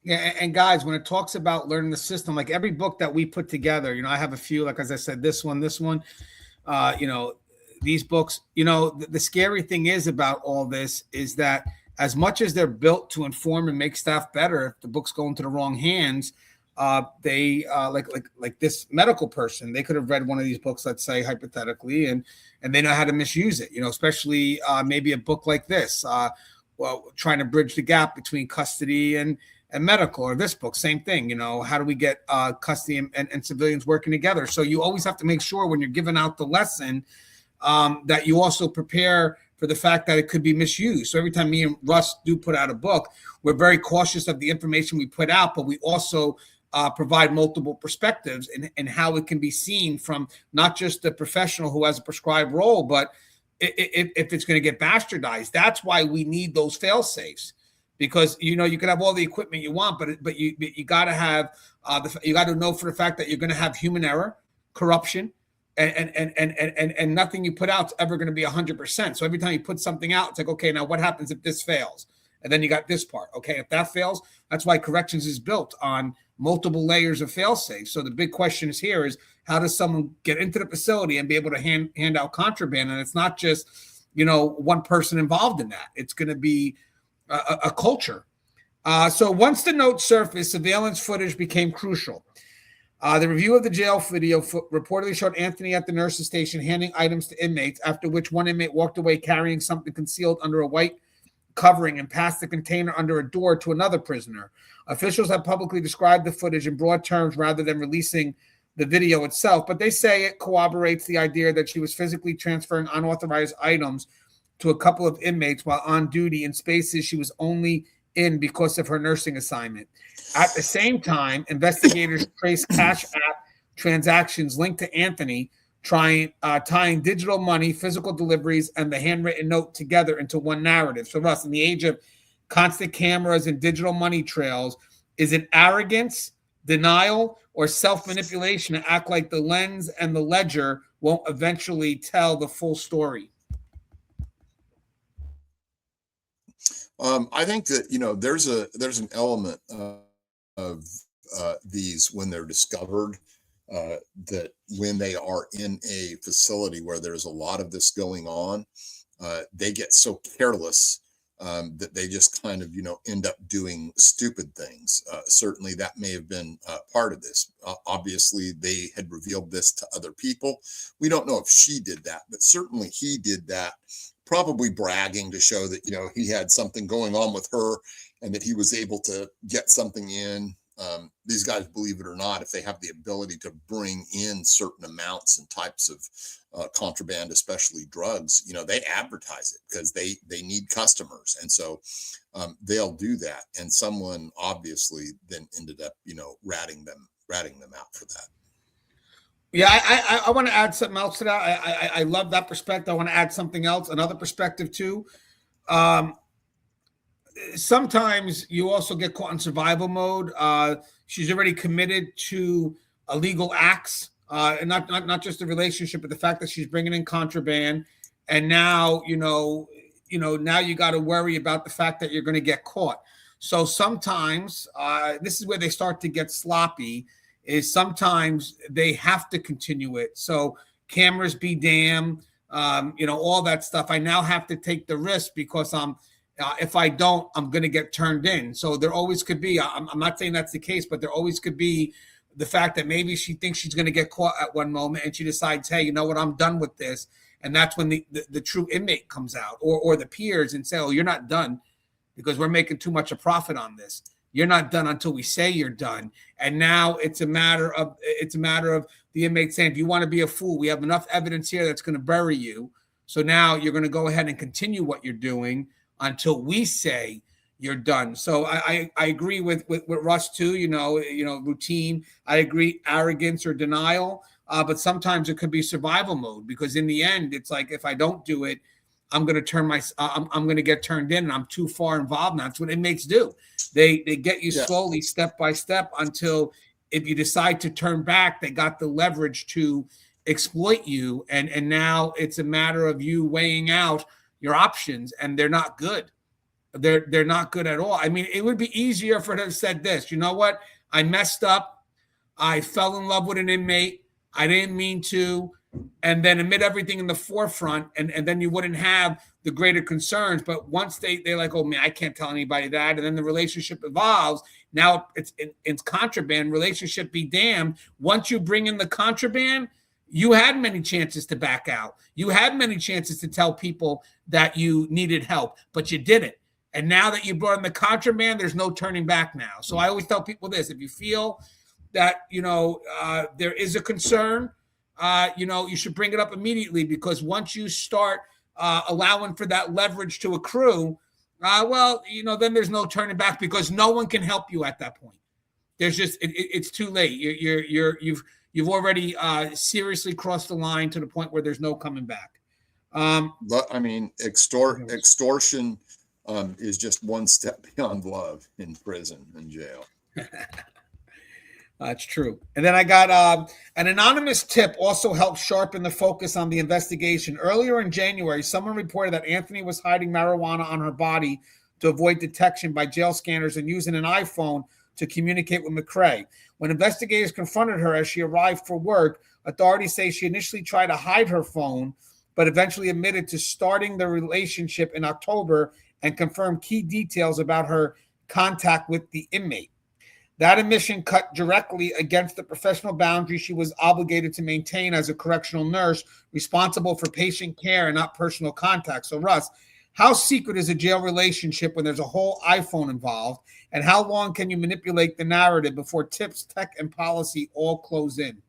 [SPEAKER 1] Yeah, and guys, when it talks about learning the system, like every book that we put together, I have a few, like as I said, this one, these books, the scary thing is about all this is that as much as they're built to inform and make staff better, if the books go into the wrong hands, they like this medical person, they could have read one of these books, let's say hypothetically, and they know how to misuse it, especially maybe a book like this, trying to bridge the gap between custody and medical, or this book, same thing. How do we get custody and civilians working together? So you always have to make sure when you're giving out the lesson that you also prepare for the fact that it could be misused. So every time me and Russ do put out a book, we're very cautious of the information we put out, but we also provide multiple perspectives and how it can be seen from not just the professional who has a prescribed role, but if it's going to get bastardized. That's why we need those fail safes, because you can have all the equipment you want, but you got to have you got to know for the fact that you're going to have human error, corruption, and nothing you put out is ever going to be 100%. So every time you put something out, it's like, okay, now what happens if this fails? And then you got this part. Okay, if that fails, that's why corrections is built on multiple layers of fail safe. So the big question is here is, how does someone get into the facility and be able to hand out contraband? And it's not just, one person involved in that. It's going to be a culture. So once the note surfaced, surveillance footage became crucial. The review of the jail video reportedly showed Anthony at the nurse's station handing items to inmates, after which one inmate walked away carrying something concealed under a white covering and passed the container under a door to another prisoner. Officials have publicly described the footage in broad terms rather than releasing the video itself, but they say it corroborates the idea that she was physically transferring unauthorized items to a couple of inmates while on duty in spaces she was only in because of her nursing assignment. At the same time, investigators traced Cash App transactions linked to Anthony, tying digital money, physical deliveries, and the handwritten note together into one narrative. So, Russ, in the age of constant cameras and digital money trails, is it arrogance, denial, or self-manipulation to act like the lens and the ledger won't eventually tell the full story?
[SPEAKER 5] I think that there's an element of these when they're discovered, that when they are in a facility where there's a lot of this going on, they get so careless that they just kind of end up doing stupid things. Certainly that may have been part of this. Obviously they had revealed this to other people. We don't know if she did that, but certainly he did that, probably bragging to show that he had something going on with her and that he was able to get something in. These guys, believe it or not, if they have the ability to bring in certain amounts and types of contraband, especially drugs, they advertise it because they need customers. And so they'll do that. And someone obviously then ended up, ratting them out for that.
[SPEAKER 1] Yeah, I want to add something else to that. I love that perspective. I want to add something else, another perspective too. Sometimes you also get caught in survival mode. She's already committed to illegal acts, and not just the relationship, but the fact that she's bringing in contraband. And now, now you got to worry about the fact that you're going to get caught. So sometimes this is where they start to get sloppy. Is sometimes they have to continue it. So cameras be damned, all that stuff. I now have to take the risk because if I don't, I'm going to get turned in. So there always could be, I'm not saying that's the case, but there always could be the fact that maybe she thinks she's going to get caught at one moment and she decides, hey, you know what, I'm done with this. And that's when the true inmate comes out, or the peers, and say, oh, you're not done because we're making too much a profit on this. You're not done until we say you're done. And now it's a matter of the inmate saying, if you want to be a fool, we have enough evidence here that's going to bury you. So now you're going to go ahead and continue what you're doing until we say you're done. So I agree with Russ too, routine. I agree, arrogance or denial. But sometimes it could be survival mode, because in the end, it's like, if I don't do it, I'm going to get turned in, and I'm too far involved now. That's what inmates do. They get you slowly, step by step, until if you decide to turn back, they got the leverage to exploit you. And now it's a matter of you weighing out your options, and they're not good. They're not good at all. I mean, it would be easier for her to have said this: you know what? I messed up. I fell in love with an inmate. I didn't mean to. And then admit everything in the forefront, and then you wouldn't have the greater concerns. But once they're like, oh man, I can't tell anybody that, and then the relationship evolves. Now it's contraband. Relationship be damned. Once you bring in the contraband, you had many chances to back out. You had many chances to tell people that you needed help, but you didn't. And now that you brought in the contraband, there's no turning back now. So I always tell people this: if you feel that there is a concern, you should bring it up immediately, because once you start allowing for that leverage to accrue, then there's no turning back, because no one can help you at that point. There's just it's too late. You've already seriously crossed the line to the point where there's no coming back.
[SPEAKER 5] But I mean, extortion is just one step beyond love in prison and jail.
[SPEAKER 1] That's true. And then I got an anonymous tip also helped sharpen the focus on the investigation. Earlier in January, someone reported that Anthony was hiding marijuana on her body to avoid detection by jail scanners and using an iPhone to communicate with McRae. When investigators confronted her as she arrived for work, authorities say she initially tried to hide her phone, but eventually admitted to starting the relationship in October and confirmed key details about her contact with the inmate. That admission cut directly against the professional boundaries she was obligated to maintain as a correctional nurse responsible for patient care and not personal contact. So, Russ, how secret is a jail relationship when there's a whole iPhone involved? And how long can you manipulate the narrative before tips, tech, and policy all close in?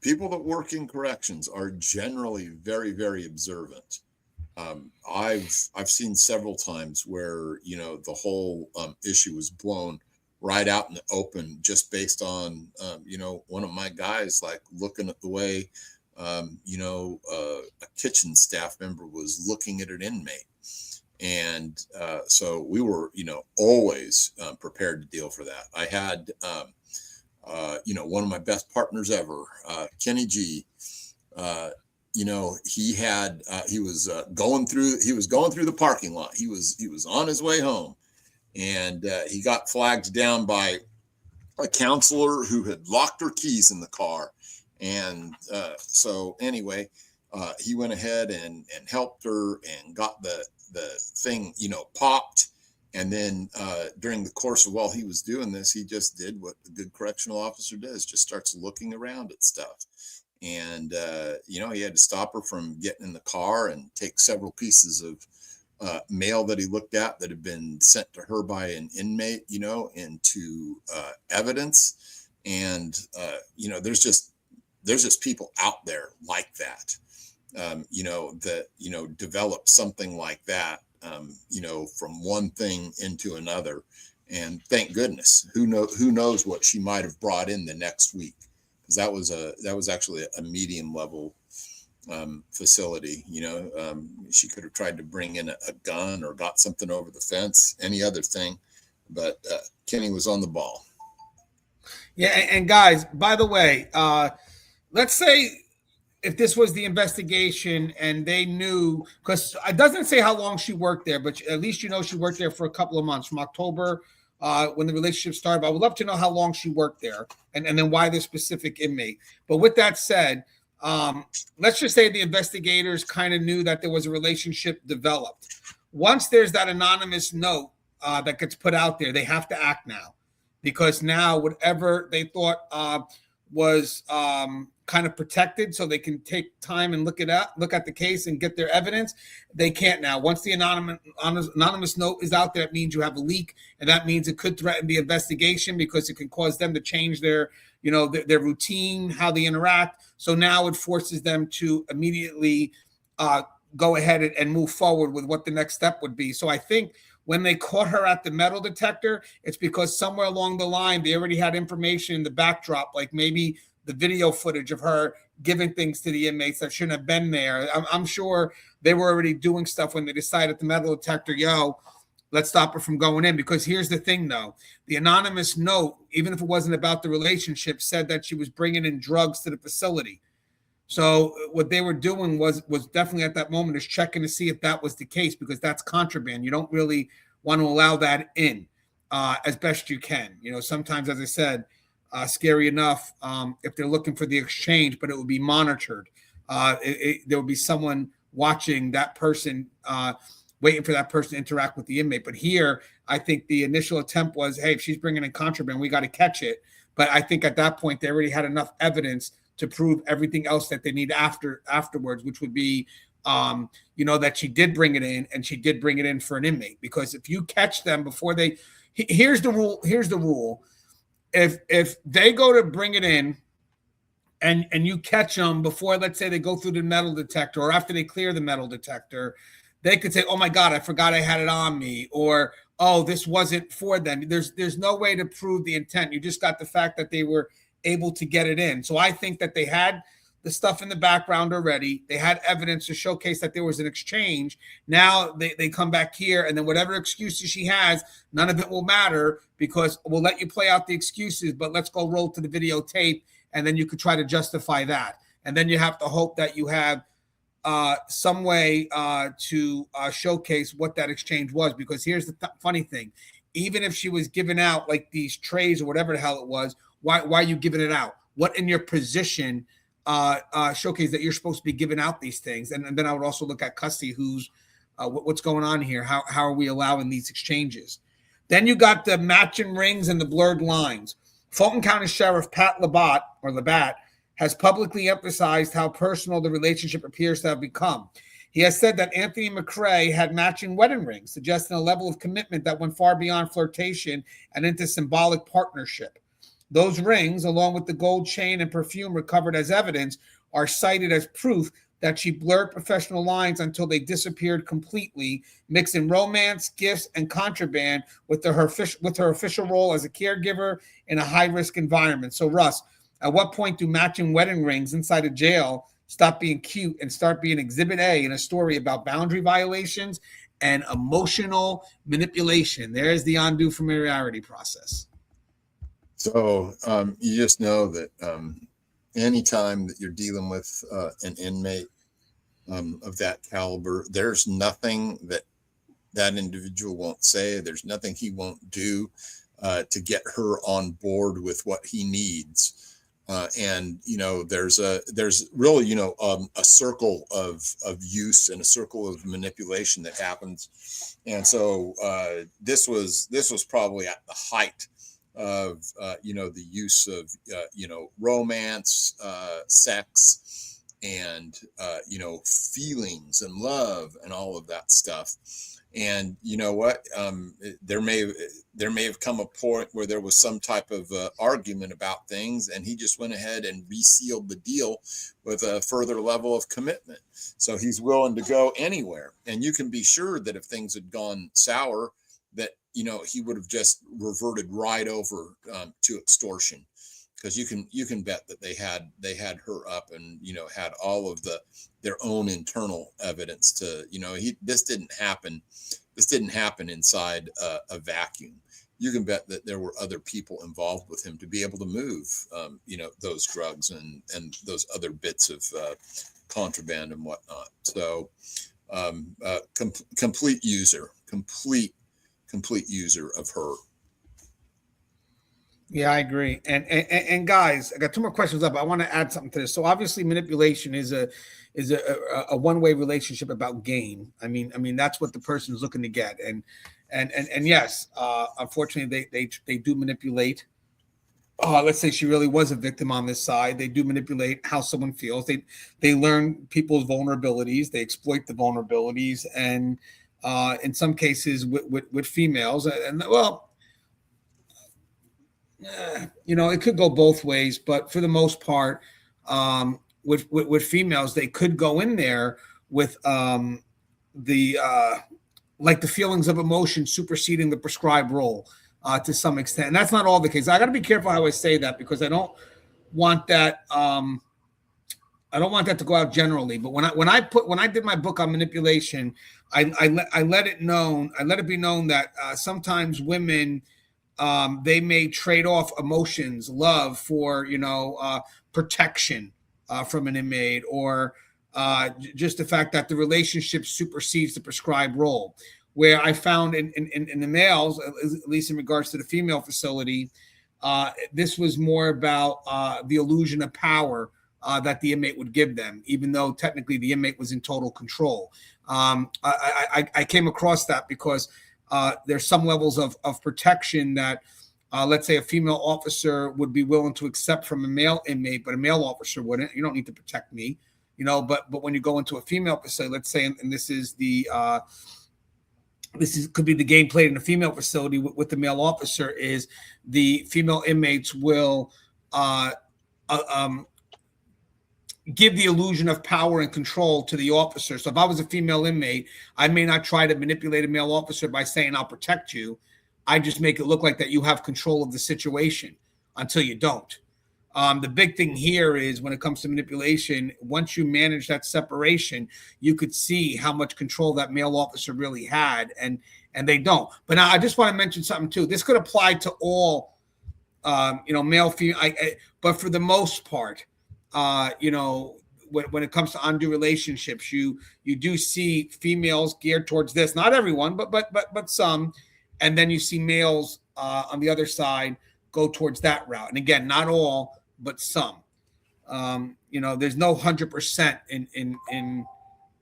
[SPEAKER 5] People that work in corrections are generally very, very observant. I've seen several times where, the whole issue was blown right out in the open just based on, one of my guys, like looking at the way, a kitchen staff member was looking at an inmate. And so we were, always prepared to deal for that. I had, one of my best partners ever, Kenny G, he was going through the parking lot. He was on his way home, and he got flagged down by a counselor who had locked her keys in the car. And so anyway, he went ahead and helped her and got the thing, popped. And then during the course of while he was doing this, he just did what the good correctional officer does, just starts looking around at stuff. And, he had to stop her from getting in the car and take several pieces of mail that he looked at that had been sent to her by an inmate, into evidence. And, there's just people out there like that, that, develop something like that, from one thing into another. And thank goodness, who knows what she might have brought in the next week. That was actually a medium level facility. She could have tried to bring in a gun or got something over the fence, any other thing, but Kenny was on the ball.
[SPEAKER 1] Yeah, and guys, by the way, let's say if this was the investigation and they knew, because it doesn't say how long she worked there, but at least she worked there for a couple of months from October when the relationship started. But I would love to know how long she worked there and then why this specific inmate. But with that said, let's just say the investigators kind of knew that there was a relationship developed. Once there's that anonymous note that gets put out there, they have to act now, because now whatever they thought was kind of protected so they can take time and look at the case and get their evidence, they can't now. Once the anonymous note is out there, it means you have a leak, and that means it could threaten the investigation because it can cause them to change their routine, how they interact. So now it forces them to immediately go ahead and move forward with what the next step would be. So I think when they caught her at the metal detector, it's because somewhere along the line, they already had information in the backdrop, like maybe the video footage of her giving things to the inmates that shouldn't have been there. I'm sure they were already doing stuff when they decided the metal detector, let's stop her from going in. Because here's the thing, though. The anonymous note, even if it wasn't about the relationship, said that she was bringing in drugs to the facility. So what they were doing was definitely at that moment is checking to see if that was the case, because that's contraband. You don't really want to allow that in as best you can. Sometimes, as I said, scary enough if they're looking for the exchange, but it would be monitored. There would be someone watching that person, waiting for that person to interact with the inmate. But here, I think the initial attempt was, hey, if she's bringing in contraband, we got to catch it. But I think at that point, they already had enough evidence to prove everything else that they need afterwards, which would be, that she did bring it in, and she did bring it in for an inmate. Because if you catch them before here's the rule. If they go to bring it in and you catch them before, let's say they go through the metal detector, or after they clear the metal detector, they could say, oh my God, I forgot I had it on me, or oh, this wasn't for them. There's no way to prove the intent. You just got the fact that they were able to get it in. So I think that they had the stuff in the background already. They had evidence to showcase that there was an exchange. Now they come back here, and then whatever excuses she has, none of it will matter, because we'll let you play out the excuses, but let's go roll to the videotape, and then you could try to justify that. And then you have to hope that you have some way to showcase what that exchange was, because here's the funny thing. Even if she was giving out like these trays or whatever the hell it was, why are you giving it out? What in your position showcase that you're supposed to be giving out these things? And then I would also look at custody, who's what's going on here? How are we allowing these exchanges? Then you got the matching rings and the blurred lines. Fulton County Sheriff Pat Labatt has publicly emphasized how personal the relationship appears to have become. He has said that Anthony McRae had matching wedding rings, suggesting a level of commitment that went far beyond flirtation and into symbolic partnership. Those rings, along with the gold chain and perfume recovered as evidence, are cited as proof that she blurred professional lines until they disappeared completely, mixing romance, gifts, and contraband with her official role as a caregiver in a high-risk environment. So, Russ, at what point do matching wedding rings inside a jail stop being cute and start being Exhibit A in a story about boundary violations and emotional manipulation? There's the undue familiarity process.
[SPEAKER 5] So you just know that anytime that you're dealing with an inmate of that caliber, there's nothing that individual won't say. There's nothing he won't do to get her on board with what he needs. And, you know, there's really, a circle of use and a circle of manipulation that happens. And so this was probably at the height of, the use of, romance, sex, and, feelings and love and all of that stuff. And you know what? There may have come a point where there was some type of argument about things, and he just went ahead and resealed the deal with a further level of commitment. So he's willing to go anywhere. And you can be sure that if things had gone sour, that he would have just reverted right over to extortion, because you can bet that they had her up and had all of their own internal evidence to this didn't happen inside a vacuum. You can bet that there were other people involved with him to be able to move those drugs and those other bits of contraband and whatnot. So complete user of her.
[SPEAKER 1] Yeah, I agree. And guys, I got two more questions up. I want to add something to this. So obviously manipulation is a one-way relationship about gain. I mean that's what the person is looking to get. And yes, unfortunately they do manipulate. Let's say she really was a victim on this side. They do manipulate how someone feels. They learn people's vulnerabilities. They exploit the vulnerabilities, and in some cases with females. And well, it could go both ways, but for the most part, with females, they could go in there with the feelings of emotion superseding the prescribed role to some extent. And that's not all the case. I got to be careful how I say that, because I don't want that. I don't want that to go out generally. But when I did my book on manipulation, I let it be known that sometimes women, they may trade off emotions, love for, protection from an inmate, or just the fact that the relationship supersedes the prescribed role. Where I found in the males, at least in regards to the female facility, this was more about the illusion of power that the inmate would give them, even though technically the inmate was in total control. I came across that because there's some levels of protection that, let's say, a female officer would be willing to accept from a male inmate, but a male officer wouldn't. You don't need to protect me, But when you go into a female facility, let's say, and this is could be the game played in a female facility with the male officer, is the female inmates will give the illusion of power and control to the officer. So if I was a female inmate, I may not try to manipulate a male officer by saying, I'll protect you. I just make it look like that you have control of the situation until you don't. The big thing here is when it comes to manipulation, once you manage that separation, you could see how much control that male officer really had, and they don't. But now I just want to mention something too. This could apply to all, male, female, but for the most part, when it comes to undue relationships, you do see females geared towards this. Not everyone, but some, and then you see males on the other side go towards that route. And again, not all, but some. There's no 100% in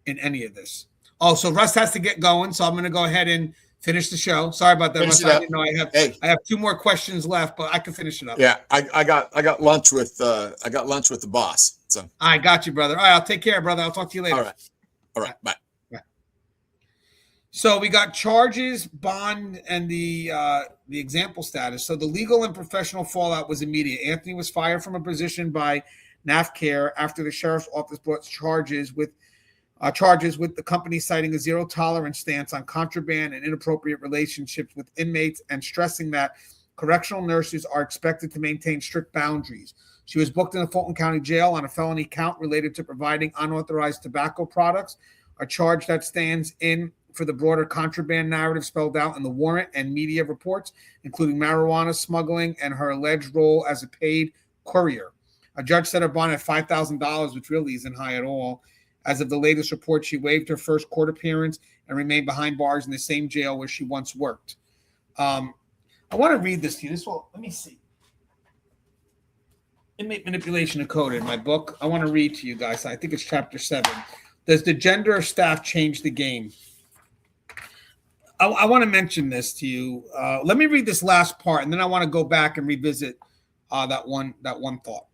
[SPEAKER 1] any of this. Oh, so Russ has to get going, so I'm going to go ahead and finish the show. Sorry about that, Russ. I didn't know I have 2 more questions left, but I can finish it up.
[SPEAKER 5] Yeah, I got lunch with the boss. So
[SPEAKER 1] I got you, brother. All right, I'll take care, brother. I'll talk to you later.
[SPEAKER 5] All right. Bye.
[SPEAKER 1] So we got charges, bond, and the example status. So the legal and professional fallout was immediate. Anthony was fired from a position by NAFCARE after the sheriff's office brought charges with the company citing a zero tolerance stance on contraband and inappropriate relationships with inmates, and stressing that correctional nurses are expected to maintain strict boundaries. She was booked in the Fulton County Jail on a felony count related to providing unauthorized tobacco products, a charge that stands in for the broader contraband narrative spelled out in the warrant and media reports, including marijuana smuggling and her alleged role as a paid courier. A judge set her bond at $5,000, which really isn't high at all. As of the latest report, she waived her first court appearance and remained behind bars in the same jail where she once worked. I want to read this to you. Let me see. Inmate Manipulation Decoded, my book. I want to read to you guys. I think it's chapter 7. Does the gender of staff change the game? I want to mention this to you. Let me read this last part, and then I want to go back and revisit that one thought.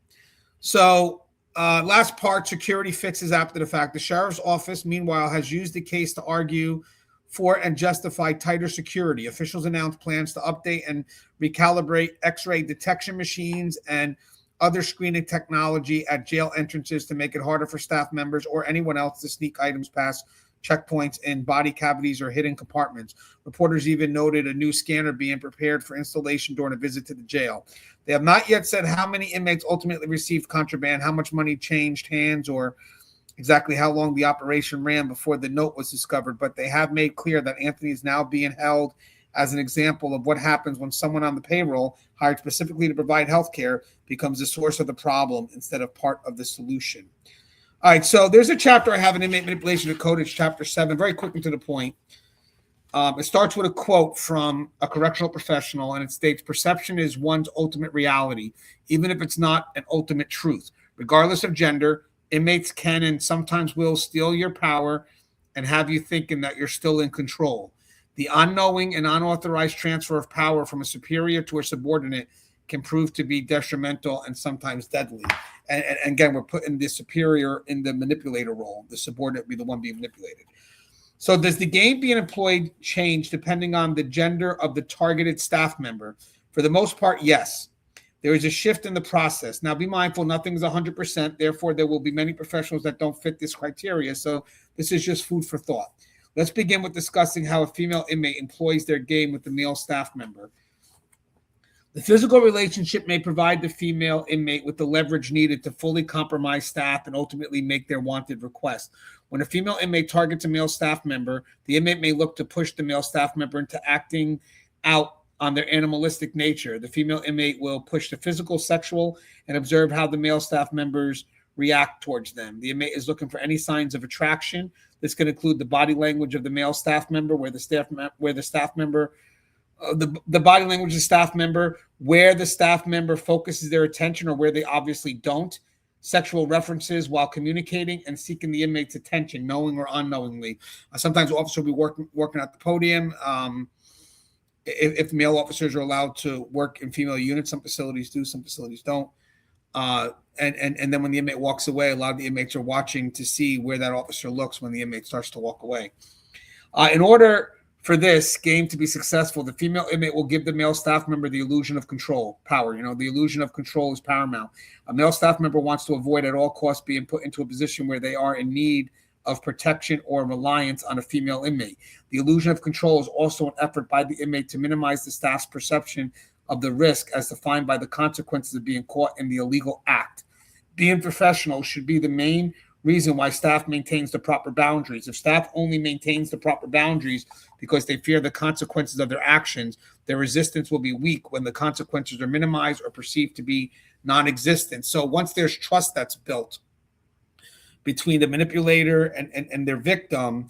[SPEAKER 1] So last part, security fixes after the fact. The sheriff's office, meanwhile, has used the case to argue for and justify tighter security. Officials announced plans to update and recalibrate X-ray detection machines and other screening technology at jail entrances to make it harder for staff members or anyone else to sneak items past checkpoints in body cavities or hidden compartments. Reporters even noted a new scanner being prepared for installation during a visit to the jail. They have not yet said how many inmates ultimately received contraband, how much money changed hands, or exactly how long the operation ran before the note was discovered, but they have made clear that Anthony is now being held as an example of what happens when someone on the payroll hired specifically to provide health care becomes the source of the problem instead of part of the solution. All right, so there's a chapter I have in Inmate Manipulation Decoded, chapter 7, very quickly to the point. It starts with a quote from a correctional professional, and it states, "Perception is one's ultimate reality, even if it's not an ultimate truth. Regardless of gender, inmates can and sometimes will steal your power and have you thinking that you're still in control. The unknowing and unauthorized transfer of power from a superior to a subordinate can prove to be detrimental and sometimes deadly." And again, we're putting the superior in the manipulator role. The subordinate would be the one being manipulated. So does the game being employed change depending on the gender of the targeted staff member? For the most part, yes. There is a shift in the process. Now, be mindful, nothing's 100%. Therefore, there will be many professionals that don't fit this criteria. So this is just food for thought. Let's begin with discussing how a female inmate employs their game with the male staff member. The physical relationship may provide the female inmate with the leverage needed to fully compromise staff and ultimately make their wanted request. When a female inmate targets a male staff member, the inmate may look to push the male staff member into acting out on their animalistic nature. The female inmate will push the physical, sexual, and observe how the male staff members react towards them. The inmate is looking for any signs of attraction. This can include the body language of the male staff member, where the staff member focuses their attention or where they obviously don't. Sexual references while communicating and seeking the inmate's attention, knowing or unknowingly. Sometimes the officer will be working at the podium. If male officers are allowed to work in female units, some facilities do, some facilities don't. And then when the inmate walks away, a lot of the inmates are watching to see where that officer looks when the inmate starts to walk away. In order For this game to be successful, the female inmate will give the male staff member the illusion of control, power. The illusion of control is paramount. A male staff member wants to avoid at all costs being put into a position where they are in need of protection or reliance on a female inmate. The illusion of control is also an effort by the inmate to minimize the staff's perception of the risk as defined by the consequences of being caught in the illegal act. Being professional should be the main reason why staff maintains the proper boundaries. If staff only maintains the proper boundaries because they fear the consequences of their actions, their resistance will be weak when the consequences are minimized or perceived to be non-existent. So once there's trust that's built between the manipulator and their victim,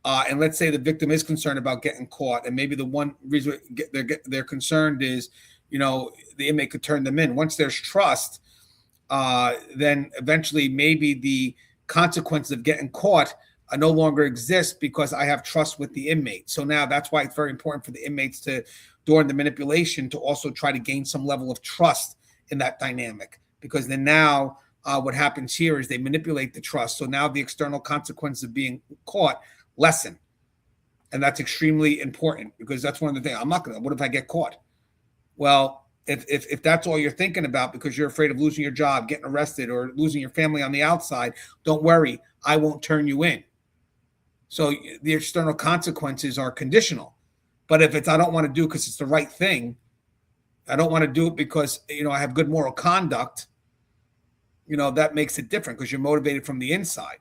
[SPEAKER 1] and let's say the victim is concerned about getting caught, and maybe the one reason they're concerned is, the inmate could turn them in. Once there's trust, then eventually maybe the consequences of getting caught no longer exist because I have trust with the inmate. So now that's why it's very important for the inmates to, during the manipulation, to also try to gain some level of trust in that dynamic, because then now what happens here is they manipulate the trust. So now the external consequences of being caught lessen. And that's extremely important, because that's one of the things. What if I get caught? Well, if that's all you're thinking about because you're afraid of losing your job, getting arrested, or losing your family on the outside, don't worry, I won't turn you in. So the external consequences are conditional. But if it's I don't want to do it because it's the right thing, I don't want to do it because I have good moral conduct, that makes it different, because you're motivated from the inside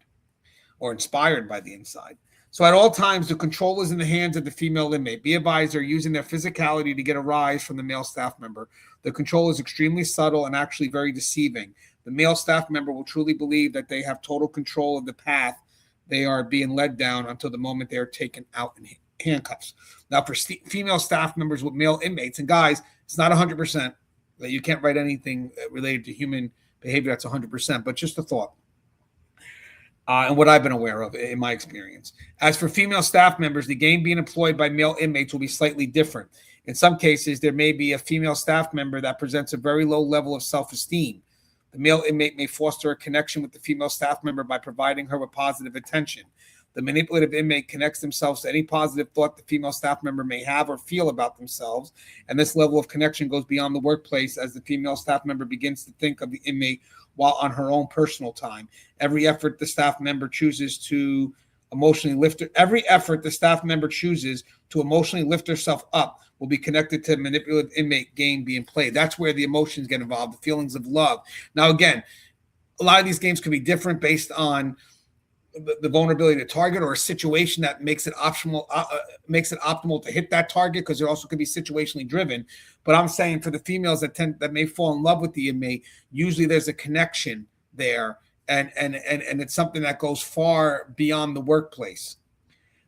[SPEAKER 1] or inspired by the inside. So at all times, the control is in the hands of the female inmate. Be advised, they're using their physicality to get a rise from the male staff member. The control is extremely subtle and actually very deceiving. The male staff member will truly believe that they have total control of the path they are being led down until the moment they are taken out in handcuffs. Now, for female staff members with male inmates, and guys, it's not 100%. You can't write anything related to human behavior that's 100%, but just a thought. And what I've been aware of in my experience. As for female staff members, the game being employed by male inmates will be slightly different. In some cases, there may be a female staff member that presents a very low level of self-esteem. The male inmate may foster a connection with the female staff member by providing her with positive attention. The manipulative inmate connects themselves to any positive thought the female staff member may have or feel about themselves, and this level of connection goes beyond the workplace as the female staff member begins to think of the inmate while on her own personal time. Every effort the staff member chooses to emotionally lift herself up will be connected to the manipulative inmate game being played. That's where the emotions get involved, the feelings of love. Now, again, a lot of these games can be different based on the vulnerability to target, or a situation that makes it optimal to hit that target, because it also could be situationally driven. But I'm saying for the females that may fall in love with the inmate, usually there's a connection there, and it's something that goes far beyond the workplace.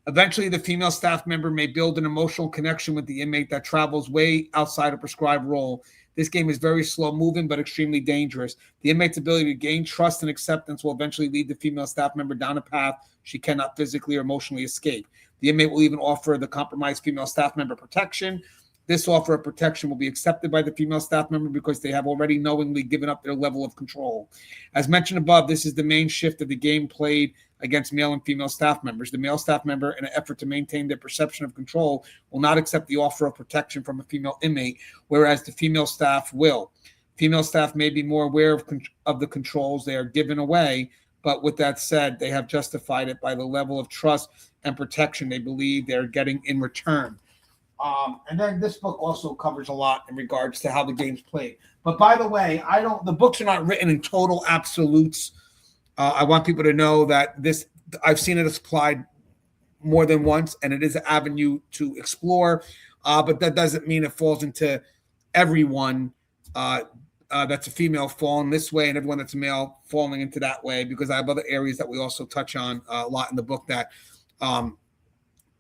[SPEAKER 1] Eventually, the female staff member may build an emotional connection with the inmate that travels way outside a prescribed role. This game is very slow moving, but extremely dangerous. The inmate's ability to gain trust and acceptance will eventually lead the female staff member down a path she cannot physically or emotionally escape. The inmate will even offer the compromised female staff member protection. This offer of protection will be accepted by the female staff member because they have already knowingly given up their level of control. As mentioned above, this is the main shift of the game played against male and female staff members. The male staff member, in an effort to maintain their perception of control, will not accept the offer of protection from a female inmate, whereas the female staff will. Female staff may be more aware of the controls they are giving away, but with that said, they have justified it by the level of trust and protection they believe they're getting in return. And then this book also covers a lot in regards to how the game's played. But by the way, the books are not written in total absolutes. I want people to know that I've seen it applied more than once, and it is an avenue to explore. But that doesn't mean it falls into everyone that's a female falling this way and everyone that's a male falling into that way, because I have other areas that we also touch on a lot in the book that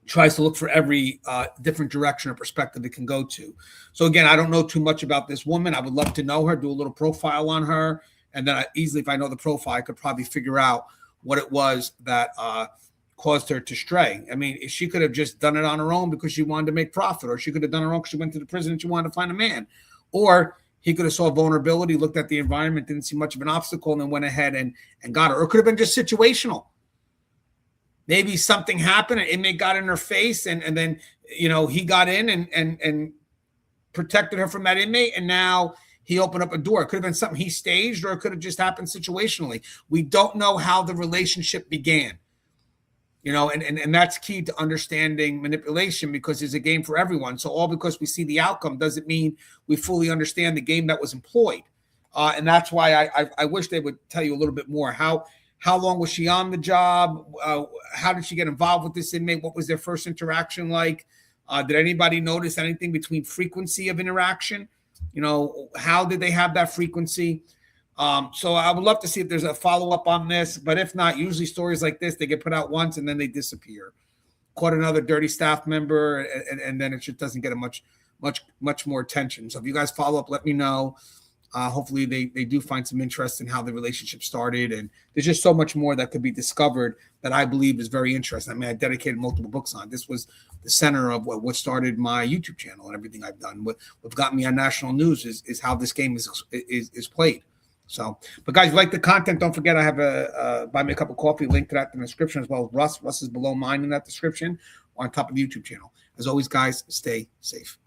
[SPEAKER 1] tries to look for every different direction or perspective it can go to. So again, I don't know too much about this woman. I would love to know her, do a little profile on her. And then if I know the profile, I could probably figure out what it was that caused her to stray. I mean, she could have just done it on her own because she wanted to make profit, or she could have done it her own because she went to the prison and she wanted to find a man. Or he could have saw vulnerability, looked at the environment, didn't see much of an obstacle, and then went ahead and got her. Or it could have been just situational. maybe something happened, an inmate got in her face, and then, you know, he got in and protected her from that inmate, and now he opened up a door. It could have been something he staged, or it could have just happened situationally. We don't know how the relationship began. You know, and that's key to understanding manipulation, because it's a game for everyone. So all because we see the outcome doesn't mean we fully understand the game that was employed. And that's why I wish they would tell you a little bit more. How long was she on the job? How did she get involved with this inmate? What was their first interaction like? Did anybody notice anything between frequency of interaction? You know, how did they have that frequency? So I would love to see if there's a follow-up on this, but if not, usually stories like this, they get put out once and then they disappear. Caught another dirty staff member, and then it just doesn't get a much more attention. So if you guys follow up, let me know. Hopefully they do find some interest in how the relationship started. And there's just so much more that could be discovered that I believe is very interesting. I mean, I dedicated multiple books on. This was the center of what started my YouTube channel and everything I've done. What got me on national news is how this game is played. So, but guys, if you like the content, don't forget I have a buy me a cup of coffee link to that in the description, as well as Russ. Russ is below mine in that description on top of the YouTube channel. As always, guys, stay safe.